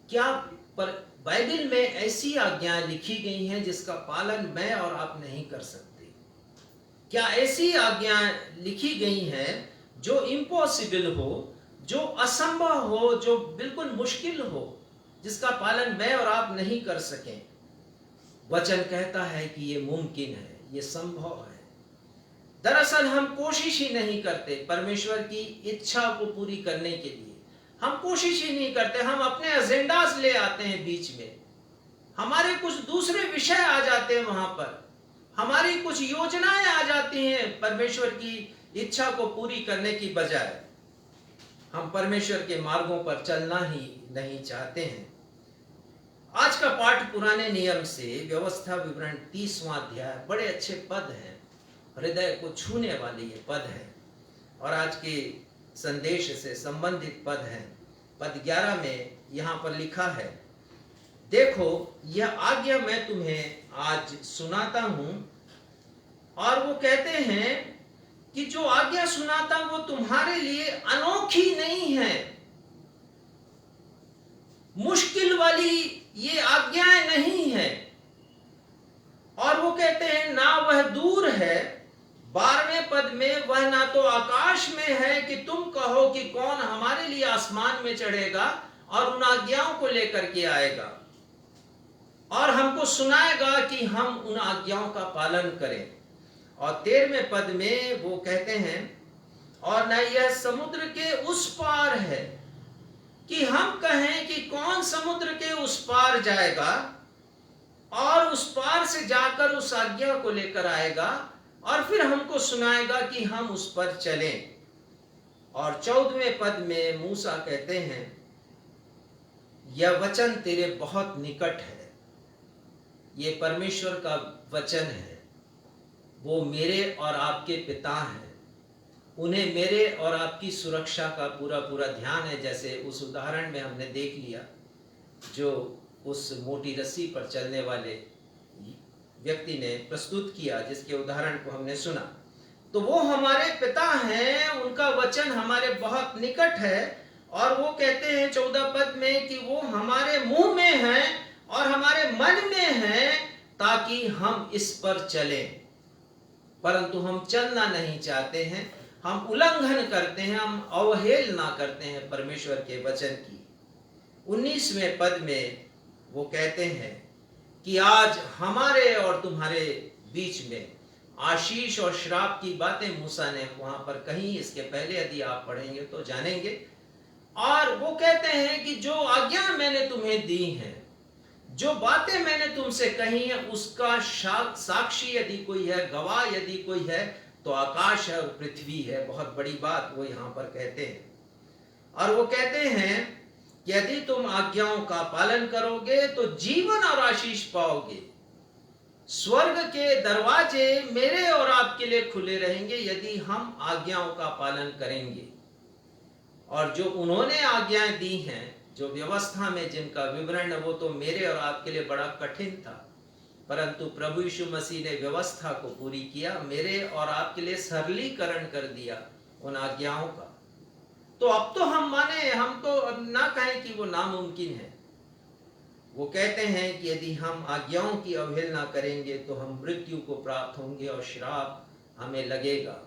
क्या पर बाइबल में ऐसी आज्ञाएं लिखी गई हैं जिसका पालन मैं और आप नहीं कर सकते? क्या ऐसी आज्ञाएं लिखी गई हैं जो इम्पॉसिबल हो, जो असंभव हो, जो बिल्कुल मुश्किल हो, जिसका पालन मैं और आप नहीं कर सकें? वचन कहता है कि ये मुमकिन है, ये संभव है। दरअसल हम कोशिश ही नहीं करते परमेश्वर की इच्छा को पूरी करने के लिए, हम कोशिश ही नहीं करते। हम अपने एजेंडास ले आते हैं बीच में, हमारे कुछ दूसरे विषय आ जाते हैं वहां पर, हमारी कुछ योजनाएं आ जाती हैं परमेश्वर की इच्छा को पूरी करने की बजाय। हम परमेश्वर के मार्गों पर चलना ही नहीं चाहते हैं। आज का पाठ पुराने नियम से व्यवस्था विवरण 30वां अध्याय, बड़े अच्छे पद हैं, हृदय को छूने वाले ये पद हैं और आज के संदेश से संबंधित पद हैं। पद 11 में यहाँ पर लिखा है, देखो यह आज्ञा मैं तुम्हें आज सुनाता हूं। और वो कहते हैं कि जो आज्ञा सुनाता वो तुम्हारे लिए अनोखी नहीं है, मुश्किल वाली ये आज्ञाएं नहीं है। और वो कहते हैं ना वह दूर है। 12वें पद में, वह ना तो आकाश में है कि तुम कहो कि कौन हमारे लिए आसमान में चढ़ेगा और उन आज्ञाओं को लेकर के आएगा और हमको सुनाएगा कि हम उन आज्ञाओं का पालन करें। और 13वें पद में वो कहते हैं, और न यह समुद्र के उस पार है कि हम कहें कि कौन समुद्र के उस पार जाएगा और उस पार से जाकर उस आज्ञा को लेकर आएगा और फिर हमको सुनाएगा कि हम उस पर चलें। और 14वें पद में मूसा कहते हैं, यह वचन तेरे बहुत निकट है। ये परमेश्वर का वचन है, वो मेरे और आपके पिता हैं, उन्हें मेरे और आपकी सुरक्षा का पूरा पूरा ध्यान है। जैसे उस उदाहरण में हमने देख लिया, जो उस मोटी रस्सी पर चलने वाले व्यक्ति ने प्रस्तुत किया, जिसके उदाहरण को हमने सुना। तो वो हमारे पिता हैं, उनका वचन हमारे बहुत निकट है। और वो कहते हैं 14 पद में कि वो हमारे मुंह में हैं और हमारे मन में हैं, ताकि हम इस पर चलें। परंतु हम चलना नहीं चाहते हैं, हम उल्लंघन करते हैं, हम अवहेलना करते हैं परमेश्वर के वचन की। 19वें पद में वो कहते हैं कि आज हमारे और तुम्हारे बीच में आशीष और श्राप की बातें मूसा ने वहां पर कही। इसके पहले यदि आप पढ़ेंगे तो जानेंगे। और वो कहते हैं कि जो आज्ञा मैंने तुम्हें दी हैं, जो बातें मैंने तुमसे कही हैं, उसका साक्षी यदि कोई है, गवाह यदि कोई है, तो आकाश है और पृथ्वी है। बहुत बड़ी बात वो यहाँ पर कहते हैं। और वो कहते हैं कि यदि तुम आज्ञाओं का पालन करोगे तो जीवन और आशीष पाओगे। स्वर्ग के दरवाजे मेरे और आपके लिए खुले रहेंगे यदि हम आज्ञाओं का पालन करेंगे। और जो उन्होंने आज्ञाएं दी हैं, जो व्यवस्था में जिनका विवरण है, वो तो मेरे और आपके लिए बड़ा कठिन था, परंतु प्रभु यीशु मसीह ने व्यवस्था को पूरी किया, मेरे और आपके लिए सरलीकरण कर दिया उन आज्ञाओं का। तो अब तो हम माने, हम तो अब ना कहें कि वो नामुमकिन है। वो कहते हैं कि यदि हम आज्ञाओं की अवहेलना करेंगे तो हम मृत्यु को प्राप्त होंगे और श्राप हमें लगेगा।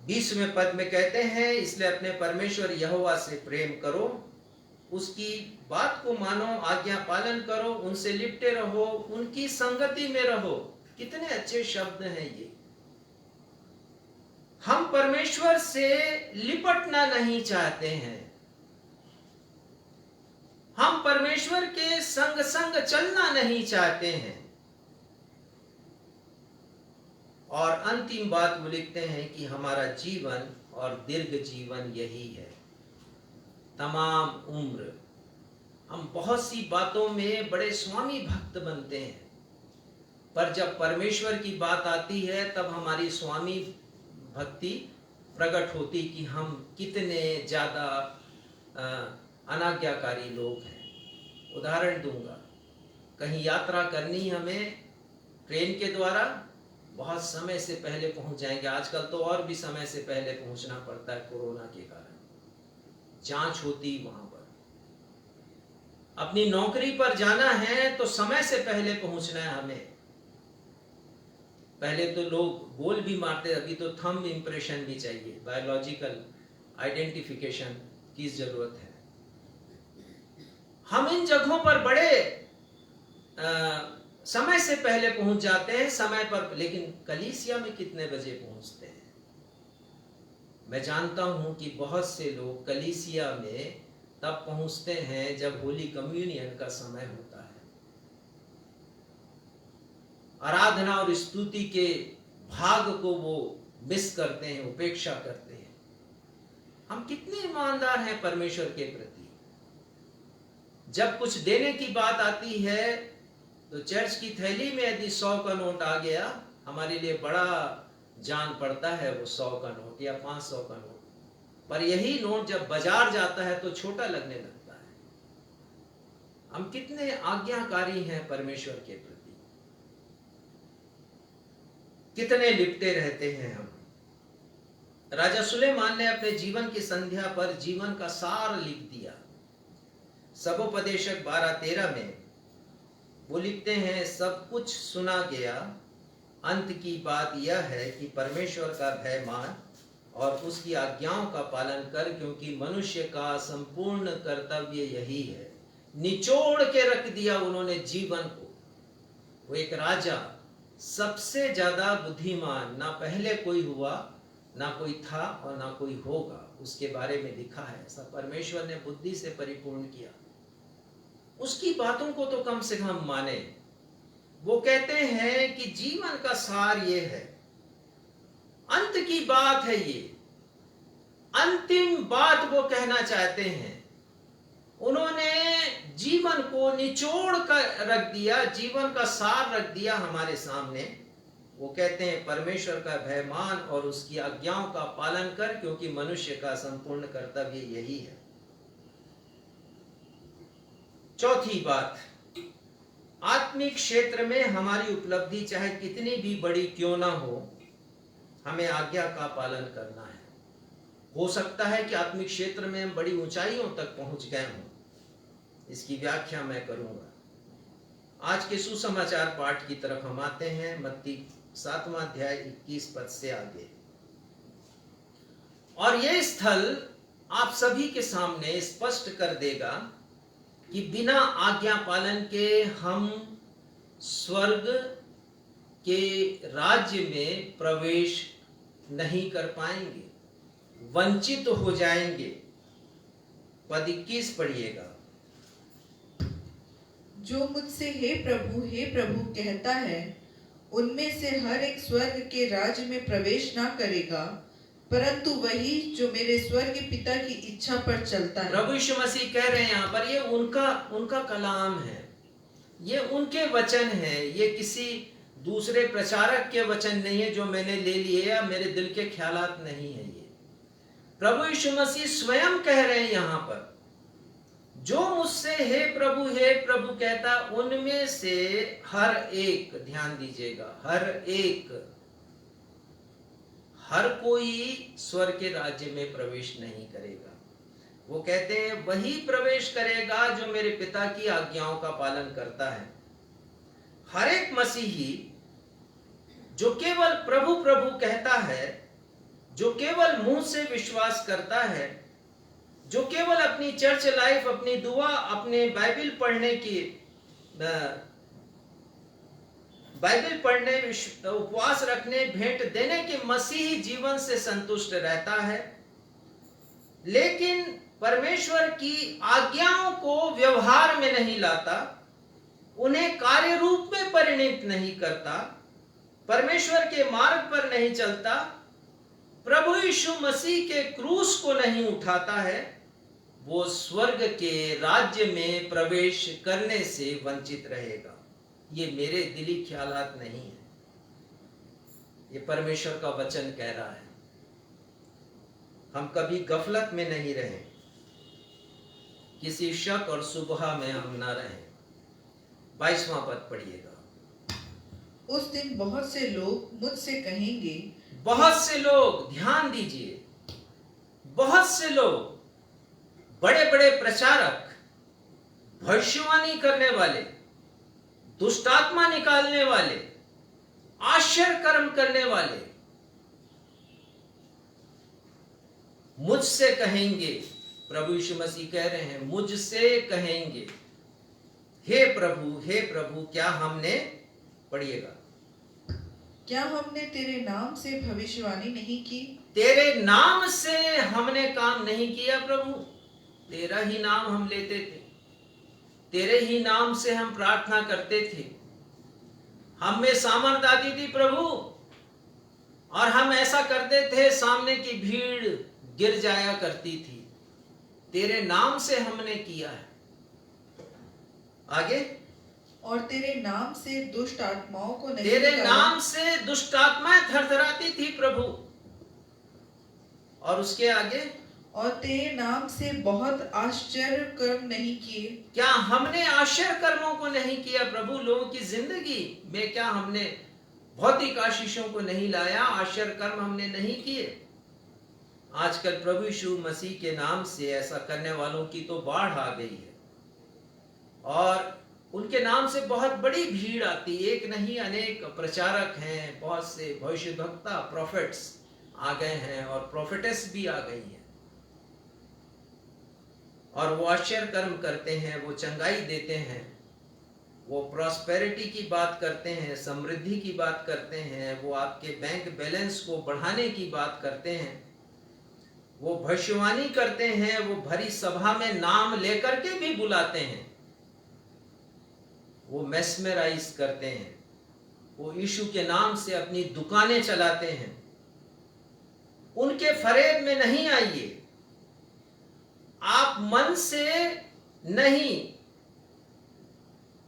20वें पद में कहते हैं, इसलिए अपने परमेश्वर यहोवा से प्रेम करो, उसकी बात को मानो, आज्ञा पालन करो, उनसे लिपटे रहो, उनकी संगति में रहो। कितने अच्छे शब्द हैं ये। हम परमेश्वर से लिपटना नहीं चाहते हैं, हम परमेश्वर के संग संग चलना नहीं चाहते हैं। और अंतिम बात वो लिखते हैं कि हमारा जीवन और दीर्घ जीवन यही है, तमाम उम्र। हम बहुत सी बातों में बड़े स्वामी भक्त बनते हैं, पर जब परमेश्वर की बात आती है तब हमारी स्वामी भक्ति प्रकट होती कि हम कितने ज्यादा अनाज्ञाकारी लोग हैं। उदाहरण दूंगा, कहीं यात्रा करनी हमें ट्रेन के द्वारा, बहुत समय से पहले पहुंच जाएंगे। आजकल तो और भी समय से पहले पहुंचना पड़ता है कोरोना के कारण, जांच होती वहां पर। अपनी नौकरी पर जाना है तो समय से पहले पहुंचना है हमें। पहले तो लोग बोल भी मारते, अभी तो थंब इंप्रेशन भी चाहिए, बायोलॉजिकल आइडेंटिफिकेशन की जरूरत है। हम इन जगहों पर बड़े समय से पहले पहुंच जाते हैं, समय पर। लेकिन कलीसिया में कितने बजे पहुंचते हैं? मैं जानता हूं कि बहुत से लोग कलीसिया में तब पहुंचते हैं जब होली कम्युनियन का समय होता है। आराधना और स्तुति के भाग को वो मिस करते हैं, उपेक्षा करते हैं। हम कितने ईमानदार हैं परमेश्वर के प्रति। जब कुछ देने की बात आती है तो चर्च की थैली में यदि 100 का नोट आ गया, हमारे लिए बड़ा जान पड़ता है वो 100 का नोट या 500 का नोट, पर यही नोट जब बाजार जाता है तो छोटा लगने लगता है। हम कितने आज्ञाकारी हैं परमेश्वर के प्रति, कितने लिपटे रहते हैं हम। राजा सुलेमान ने अपने जीवन की संध्या पर जीवन का सार लिख दिया। सबोपदेशक 12:13 में वो लिखते हैं, सब कुछ सुना गया, अंत की बात यह है कि परमेश्वर का भय मान और उसकी आज्ञाओं का पालन कर, क्योंकि मनुष्य का संपूर्ण कर्तव्य यही है। निचोड़ के रख दिया उन्होंने जीवन को। वो एक राजा, सबसे ज्यादा बुद्धिमान, ना पहले कोई हुआ, ना कोई था और ना कोई होगा, उसके बारे में लिखा है। ऐसा परमेश्वर ने बुद्धि से परिपूर्ण किया। उसकी बातों को तो कम से कम माने। वो कहते हैं कि जीवन का सार ये है, अंत की बात है, ये अंतिम बात वो कहना चाहते हैं। उन्होंने जीवन को निचोड़ कर रख दिया, जीवन का सार रख दिया हमारे सामने। वो कहते हैं परमेश्वर का भय मान और उसकी आज्ञाओं का पालन कर, क्योंकि मनुष्य का संपूर्ण कर्तव्य यही है। चौथी बात, आत्मिक क्षेत्र में हमारी उपलब्धि चाहे कितनी भी बड़ी क्यों ना हो, हमें आज्ञा का पालन करना है। हो सकता है कि आत्मिक क्षेत्र में हम बड़ी ऊंचाइयों तक पहुंच गए हों, इसकी व्याख्या मैं करूंगा। आज के सुसमाचार पाठ की तरफ हम आते हैं, मत्ती 7वां अध्याय 21 पद से आगे। और यह स्थल आप सभी के सामने स्पष्ट कर देगा कि बिना आज्ञा पालन के हम स्वर्ग के राज्य में प्रवेश नहीं कर पाएंगे, वंचित हो जाएंगे। पद 21 पढ़िएगा। जो मुझसे हे प्रभु कहता है, उनमें से हर एक स्वर्ग के राज्य में प्रवेश ना करेगा, परंतु वही जो मेरे स्वर्ग पिता की इच्छा पर चलता है। प्रभु यीशु मसीह कह रहे हैं यहाँ पर, ये उनका कलाम है, ये उनके वचन है, ये किसी दूसरे प्रचारक के वचन नहीं है जो मैंने ले लिए या मेरे दिल के ख्यालात नहीं है। ये प्रभु यीशु मसीह स्वयं कह रहे हैं यहाँ पर, जो मुझसे हे प्रभु कहता, उनमें से हर एक, ध्यान दीजिएगा, हर कोई स्वर्ग के राज्य में प्रवेश नहीं करेगा। वो कहते हैं वही प्रवेश करेगा जो मेरे पिता की आज्ञाओं का पालन करता है। हर एक मसीही जो केवल प्रभु कहता है, जो केवल मुंह से विश्वास करता है, जो केवल अपनी चर्च लाइफ, अपनी दुआ, अपने बाइबल पढ़ने, उपवास रखने, भेंट देने के मसीही जीवन से संतुष्ट रहता है, लेकिन परमेश्वर की आज्ञाओं को व्यवहार में नहीं लाता, उन्हें कार्य रूप में परिणित नहीं करता, परमेश्वर के मार्ग पर नहीं चलता, प्रभु यीशु मसीह के क्रूस को नहीं उठाता है, वो स्वर्ग के राज्य में प्रवेश करने से वंचित रहेगा। ये मेरे दिली ख्यालात नहीं है, ये परमेश्वर का वचन कह रहा है। हम कभी गफलत में नहीं रहें, किसी शक और सुबह में हम ना रहें। 22वां पद पढ़िएगा। उस दिन बहुत से लोग मुझसे कहेंगे, बहुत से लोग, ध्यान दीजिए, बहुत से लोग, बड़े बड़े प्रचारक, भविष्यवाणी करने वाले, दुष्टात्मा निकालने वाले, आश्चर्य कर्म करने वाले, मुझसे कहेंगे, प्रभु यीशु मसीह कह रहे हैं, मुझसे कहेंगे, हे प्रभु क्या हमने, पढ़िएगा, क्या हमने तेरे नाम से भविष्यवाणी नहीं की? तेरे नाम से हमने काम नहीं किया प्रभु, तेरा ही नाम हम लेते थे, तेरे ही नाम से हम प्रार्थना करते थे, हम में सामर्थ आती थी प्रभु, और हम ऐसा करते थे, सामने की भीड़ गिर जाया करती थी, तेरे नाम से हमने किया है। आगे, और तेरे नाम से दुष्ट आत्माओं को नहीं तेरे निकाला। नाम से दुष्ट आत्माएं थरथराती थी प्रभु। और उसके आगे, और तेरे नाम से बहुत आश्चर्य कर्म नहीं किए। क्या हमने आश्चर्य कर्मों को नहीं किया प्रभु? लोगों की जिंदगी में क्या हमने भौतिक आशीषों को नहीं लाया? आश्चर्य कर्म हमने नहीं किए? आजकल प्रभु यीशु मसीह के नाम से ऐसा करने वालों की तो बाढ़ आ गई है, और उनके नाम से बहुत बड़ी भीड़ आती है। एक नहीं अनेक प्रचारक हैं, बहुत से भविष्यवक्ता प्रोफेट्स आ गए हैं, और प्रोफेटेस भी आ गई हैं, और वो आश्चर्य कर्म करते हैं, वो चंगाई देते हैं, वो प्रॉस्पेरिटी की बात करते हैं, समृद्धि की बात करते हैं, वो आपके बैंक बैलेंस को बढ़ाने की बात करते हैं, वो भविष्यवाणी करते हैं, वो भरी सभा में नाम लेकर के भी बुलाते हैं, वो मेस्मराइज करते हैं, वो यीशु के नाम से अपनी दुकानें चलाते हैं। उनके फरेब में नहीं आइए। आप मन से नहीं,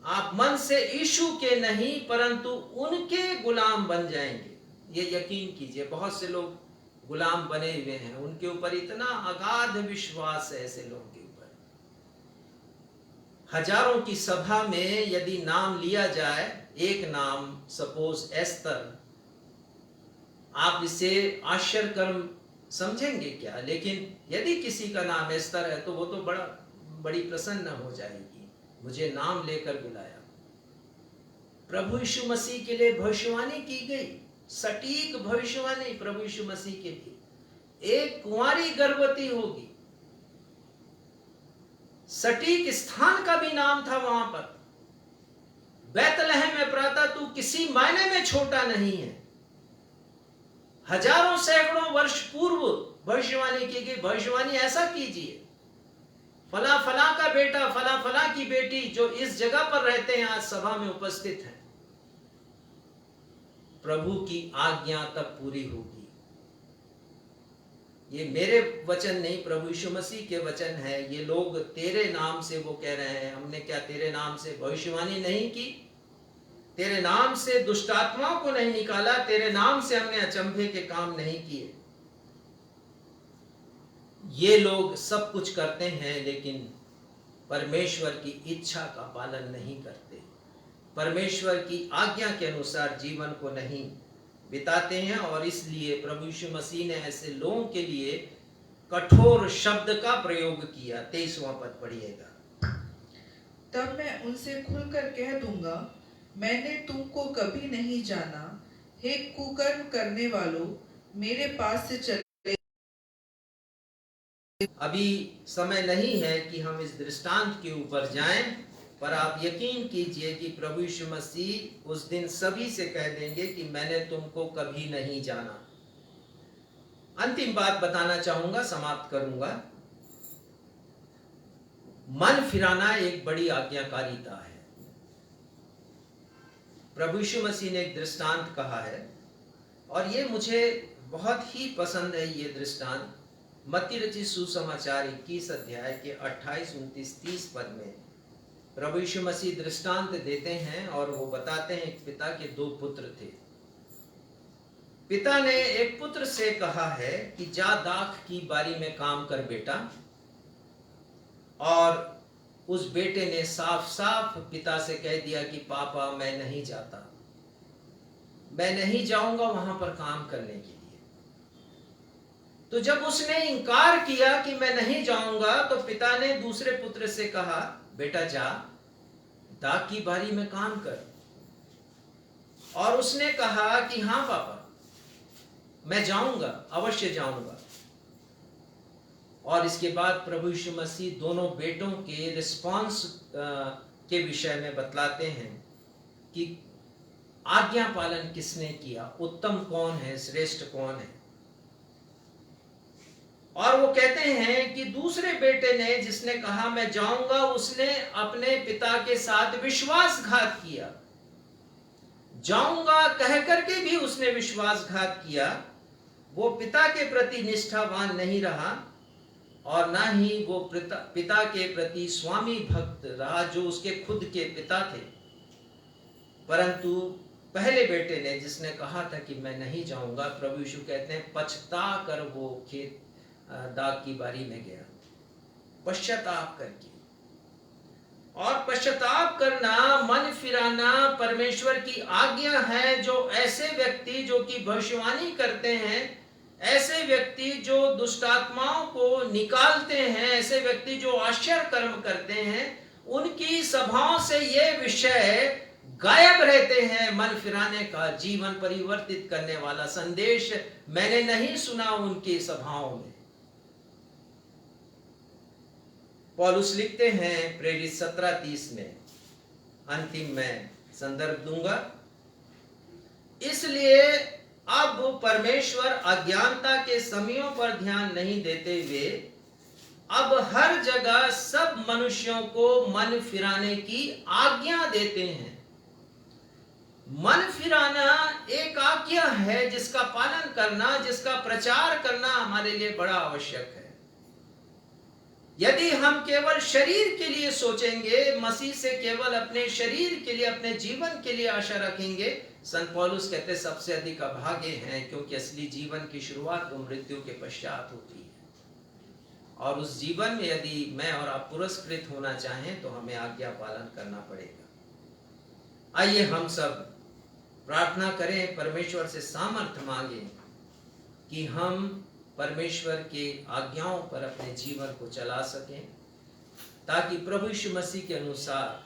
आप मन से यीशु के नहीं परंतु उनके गुलाम बन जाएंगे। ये यकीन कीजिए, बहुत से लोग गुलाम बने हुए हैं, उनके ऊपर इतना अगाध विश्वास है ऐसे लोगों के ऊपर। हजारों की सभा में यदि नाम लिया जाए, एक नाम सपोज एस्तर, आप इसे आश्चर्य कर्म समझेंगे क्या? लेकिन यदि किसी का नाम एस्तर है तो वो तो बड़ी प्रसन्न हो जाएगी, मुझे नाम लेकर बुलाया। प्रभु यीशु मसीह के लिए भविष्यवाणी की गई, सटीक भविष्यवाणी प्रभु यीशु मसीह के लिए। एक कुंवारी गर्भवती होगी, सटीक स्थान का भी नाम था वहां पर। बैतलहम में प्रातः तू किसी मायने में छोटा नहीं है। हजारों सैकड़ों वर्ष पूर्व भविष्यवाणी की गई। भविष्यवाणी ऐसा कीजिए, फला फला का बेटा, फला फला की बेटी जो इस जगह पर रहते हैं, आज सभा में उपस्थित हैं, प्रभु की आज्ञा तब पूरी होगी। ये मेरे वचन नहीं, प्रभु यीशु मसीह के वचन है। ये लोग तेरे नाम से वो कह रहे हैं, हमने क्या तेरे नाम से भविष्यवाणी नहीं की? तेरे नाम से दुष्ट आत्माओं को नहीं निकाला? तेरे नाम से हमने अचंभे के काम नहीं किए? ये लोग सब कुछ करते हैं लेकिन परमेश्वर की इच्छा का पालन नहीं करते, परमेश्वर की आज्ञा के अनुसार जीवन को नहीं बिताते हैं। और इसलिए प्रभु यीशु मसीह ने ऐसे लोगों के लिए कठोर शब्द का प्रयोग किया। 23वां पद पढ़िएगा। तब मैं उनसे खुलकर कह दूंगा, मैंने तुमको कभी नहीं जाना। हे कुकर्म करने वालों, मेरे पास से चले। अभी समय नहीं है कि हम इस दृष्टांत के ऊपर जाएं, पर आप यकीन कीजिए कि प्रभु यीशु मसीह उस दिन सभी से कह देंगे कि मैंने तुमको कभी नहीं जाना। अंतिम बात बताना चाहूंगा, समाप्त करूंगा। मन फिराना एक बड़ी आज्ञाकारिता है। प्रभु यीशु मसीह ने एक दृष्टांत कहा है, और ये मुझे बहुत ही पसंद है। ये दृष्टांत मत्ती रचित सुसमाचार 21 अध्याय के 28, 29, 30 पद में प्रभु यीशु मसीह दृष्टांत देते हैं, और वो बताते हैं एक पिता के 2 पुत्र थे। पिता ने एक पुत्र से कहा है कि जा दाख की बारी में काम कर बेटा, और उस बेटे ने साफ साफ पिता से कह दिया कि पापा मैं नहीं जाता, मैं नहीं जाऊंगा वहां पर काम करने के लिए। तो जब उसने इनकार किया कि मैं नहीं जाऊंगा, तो पिता ने दूसरे पुत्र से कहा, बेटा जा दाख की बारी में काम कर। और उसने कहा कि हाँ पापा मैं जाऊंगा, अवश्य जाऊंगा। और इसके बाद प्रभु यीशु मसीह दोनों बेटों के रिस्पांस के विषय में बतलाते हैं कि आज्ञा पालन किसने किया, उत्तम कौन है, श्रेष्ठ कौन है। और वो कहते हैं कि दूसरे बेटे ने, जिसने कहा मैं जाऊंगा, उसने अपने पिता के साथ विश्वासघात किया। जाऊंगा कह करके भी उसने विश्वासघात किया। वो पिता के प्रति निष्ठावान नहीं रहा, और ना ही वो पिता के प्रति स्वामी भक्त रहा जो उसके खुद के पिता थे, परंतु पहले बेटे ने जिसने कहा था कि मैं नहीं जाऊंगा, प्रभु यीशु कहते हैं पछता कर वो खेत दाग की बारी में गया, पश्चाताप करके। और पश्चाताप करना, मन फिराना परमेश्वर की आज्ञा है। जो ऐसे व्यक्ति जो कि भविष्यवाणी करते हैं, ऐसे व्यक्ति जो दुष्ट आत्माओं को निकालते हैं, ऐसे व्यक्ति जो आश्चर्य कर्म करते हैं, उनकी सभाओं से ये विषय गायब रहते हैं। मन फिराने का, जीवन परिवर्तित करने वाला संदेश मैंने नहीं सुना उनकी सभाओं में। पौलुस लिखते हैं प्रेरित 17:30 में, अंतिम में संदर्भ दूंगा, इसलिए अब परमेश्वर अज्ञानता के समयों पर ध्यान नहीं देते हुए अब हर जगह सब मनुष्यों को मन फिराने की आज्ञा देते हैं। मन फिराना एक आज्ञा है जिसका पालन करना, जिसका प्रचार करना हमारे लिए बड़ा आवश्यक है। यदि हम केवल शरीर के लिए सोचेंगे, मसीह से केवल अपने शरीर के लिए, अपने जीवन के लिए आशा रखेंगे, संत पौलुस कहते सबसे अधिक अभागे हैं, क्योंकि असली जीवन की शुरुआत तो मृत्यु के पश्चात होती है। और उस जीवन में यदि मैं और आप पुरस्कृत होना चाहें तो हमें आज्ञा पालन करना पड़ेगा। आइए हम सब प्रार्थना करें, परमेश्वर से सामर्थ्य मांगे कि हम परमेश्वर के आज्ञाओं पर अपने जीवन को चला सकें, ताकि प्रभु यीशु मसीह के अनुसार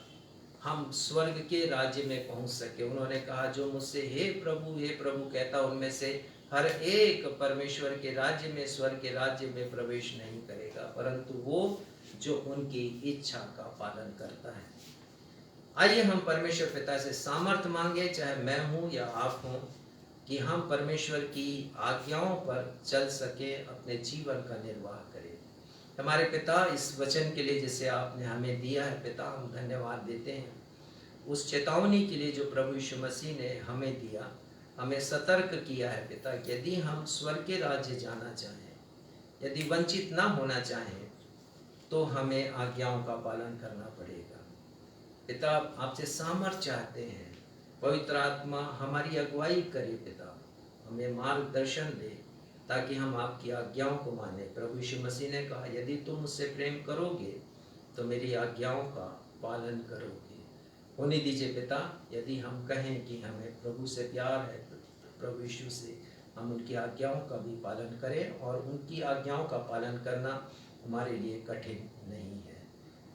हम स्वर्ग के राज्य में पहुंच सके। उन्होंने कहा, जो मुझसे हे प्रभु कहता, उनमें से हर एक परमेश्वर के राज्य में, स्वर्ग के राज्य में प्रवेश नहीं करेगा, परंतु वो जो उनकी इच्छा का पालन करता है। आइए हम परमेश्वर पिता से सामर्थ्य मांगे, चाहे मैं हूं या आप हों, कि हम परमेश्वर की आज्ञाओं पर चल सके, अपने जीवन का निर्वाह करें। हमारे पिता, इस वचन के लिए जिसे आपने हमें दिया है पिता, हम धन्यवाद देते हैं। उस चेतावनी के लिए जो प्रभु यीशु मसीह ने हमें दिया, हमें सतर्क किया है पिता, कि यदि हम स्वर्ग के राज्य जाना चाहें, यदि वंचित ना होना चाहें, तो हमें आज्ञाओं का पालन करना पड़ेगा। पिता, आपसे सामर्थ्य चाहते हैं, पवित्र आत्मा हमारी अगुवाई करे पिता, हमें मार्गदर्शन दे ताकि हम आपकी आज्ञाओं को माने। प्रभु यीशु मसीह ने कहा, यदि तुम मुझसे प्रेम करोगे तो मेरी आज्ञाओं का पालन करोगे। होने दीजिए पिता, यदि हम कहें कि हमें प्रभु से प्यार है, प्रभु यीशु से, हम उनकी आज्ञाओं का भी पालन करें, और उनकी आज्ञाओं का पालन करना हमारे लिए कठिन नहीं है।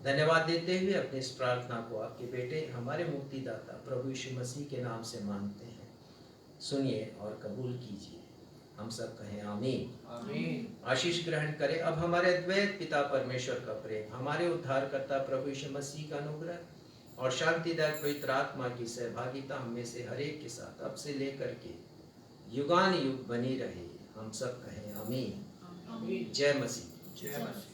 धन्यवाद देते हुए अपनी इस प्रार्थना को आपके बेटे, हमारे मुक्तिदाता प्रभु यीशु मसीह के नाम से मांगते हैं। सुनिए और कबूल कीजिए। हम सब कहें आमीन। आमीन। आशीष ग्रहण करें। अब हमारे अद्वैत पिता परमेश्वर का प्रेम, हमारे उद्धारकर्ता प्रभु यीशु मसीह का अनुग्रह और शांतिदायक पवित्र आत्मा की सहभागिता हम में से हर एक के साथ अब से लेकर के युगान युग बनी रहे। हम सब कहें आमीन। जय मसीह। जय मसीह।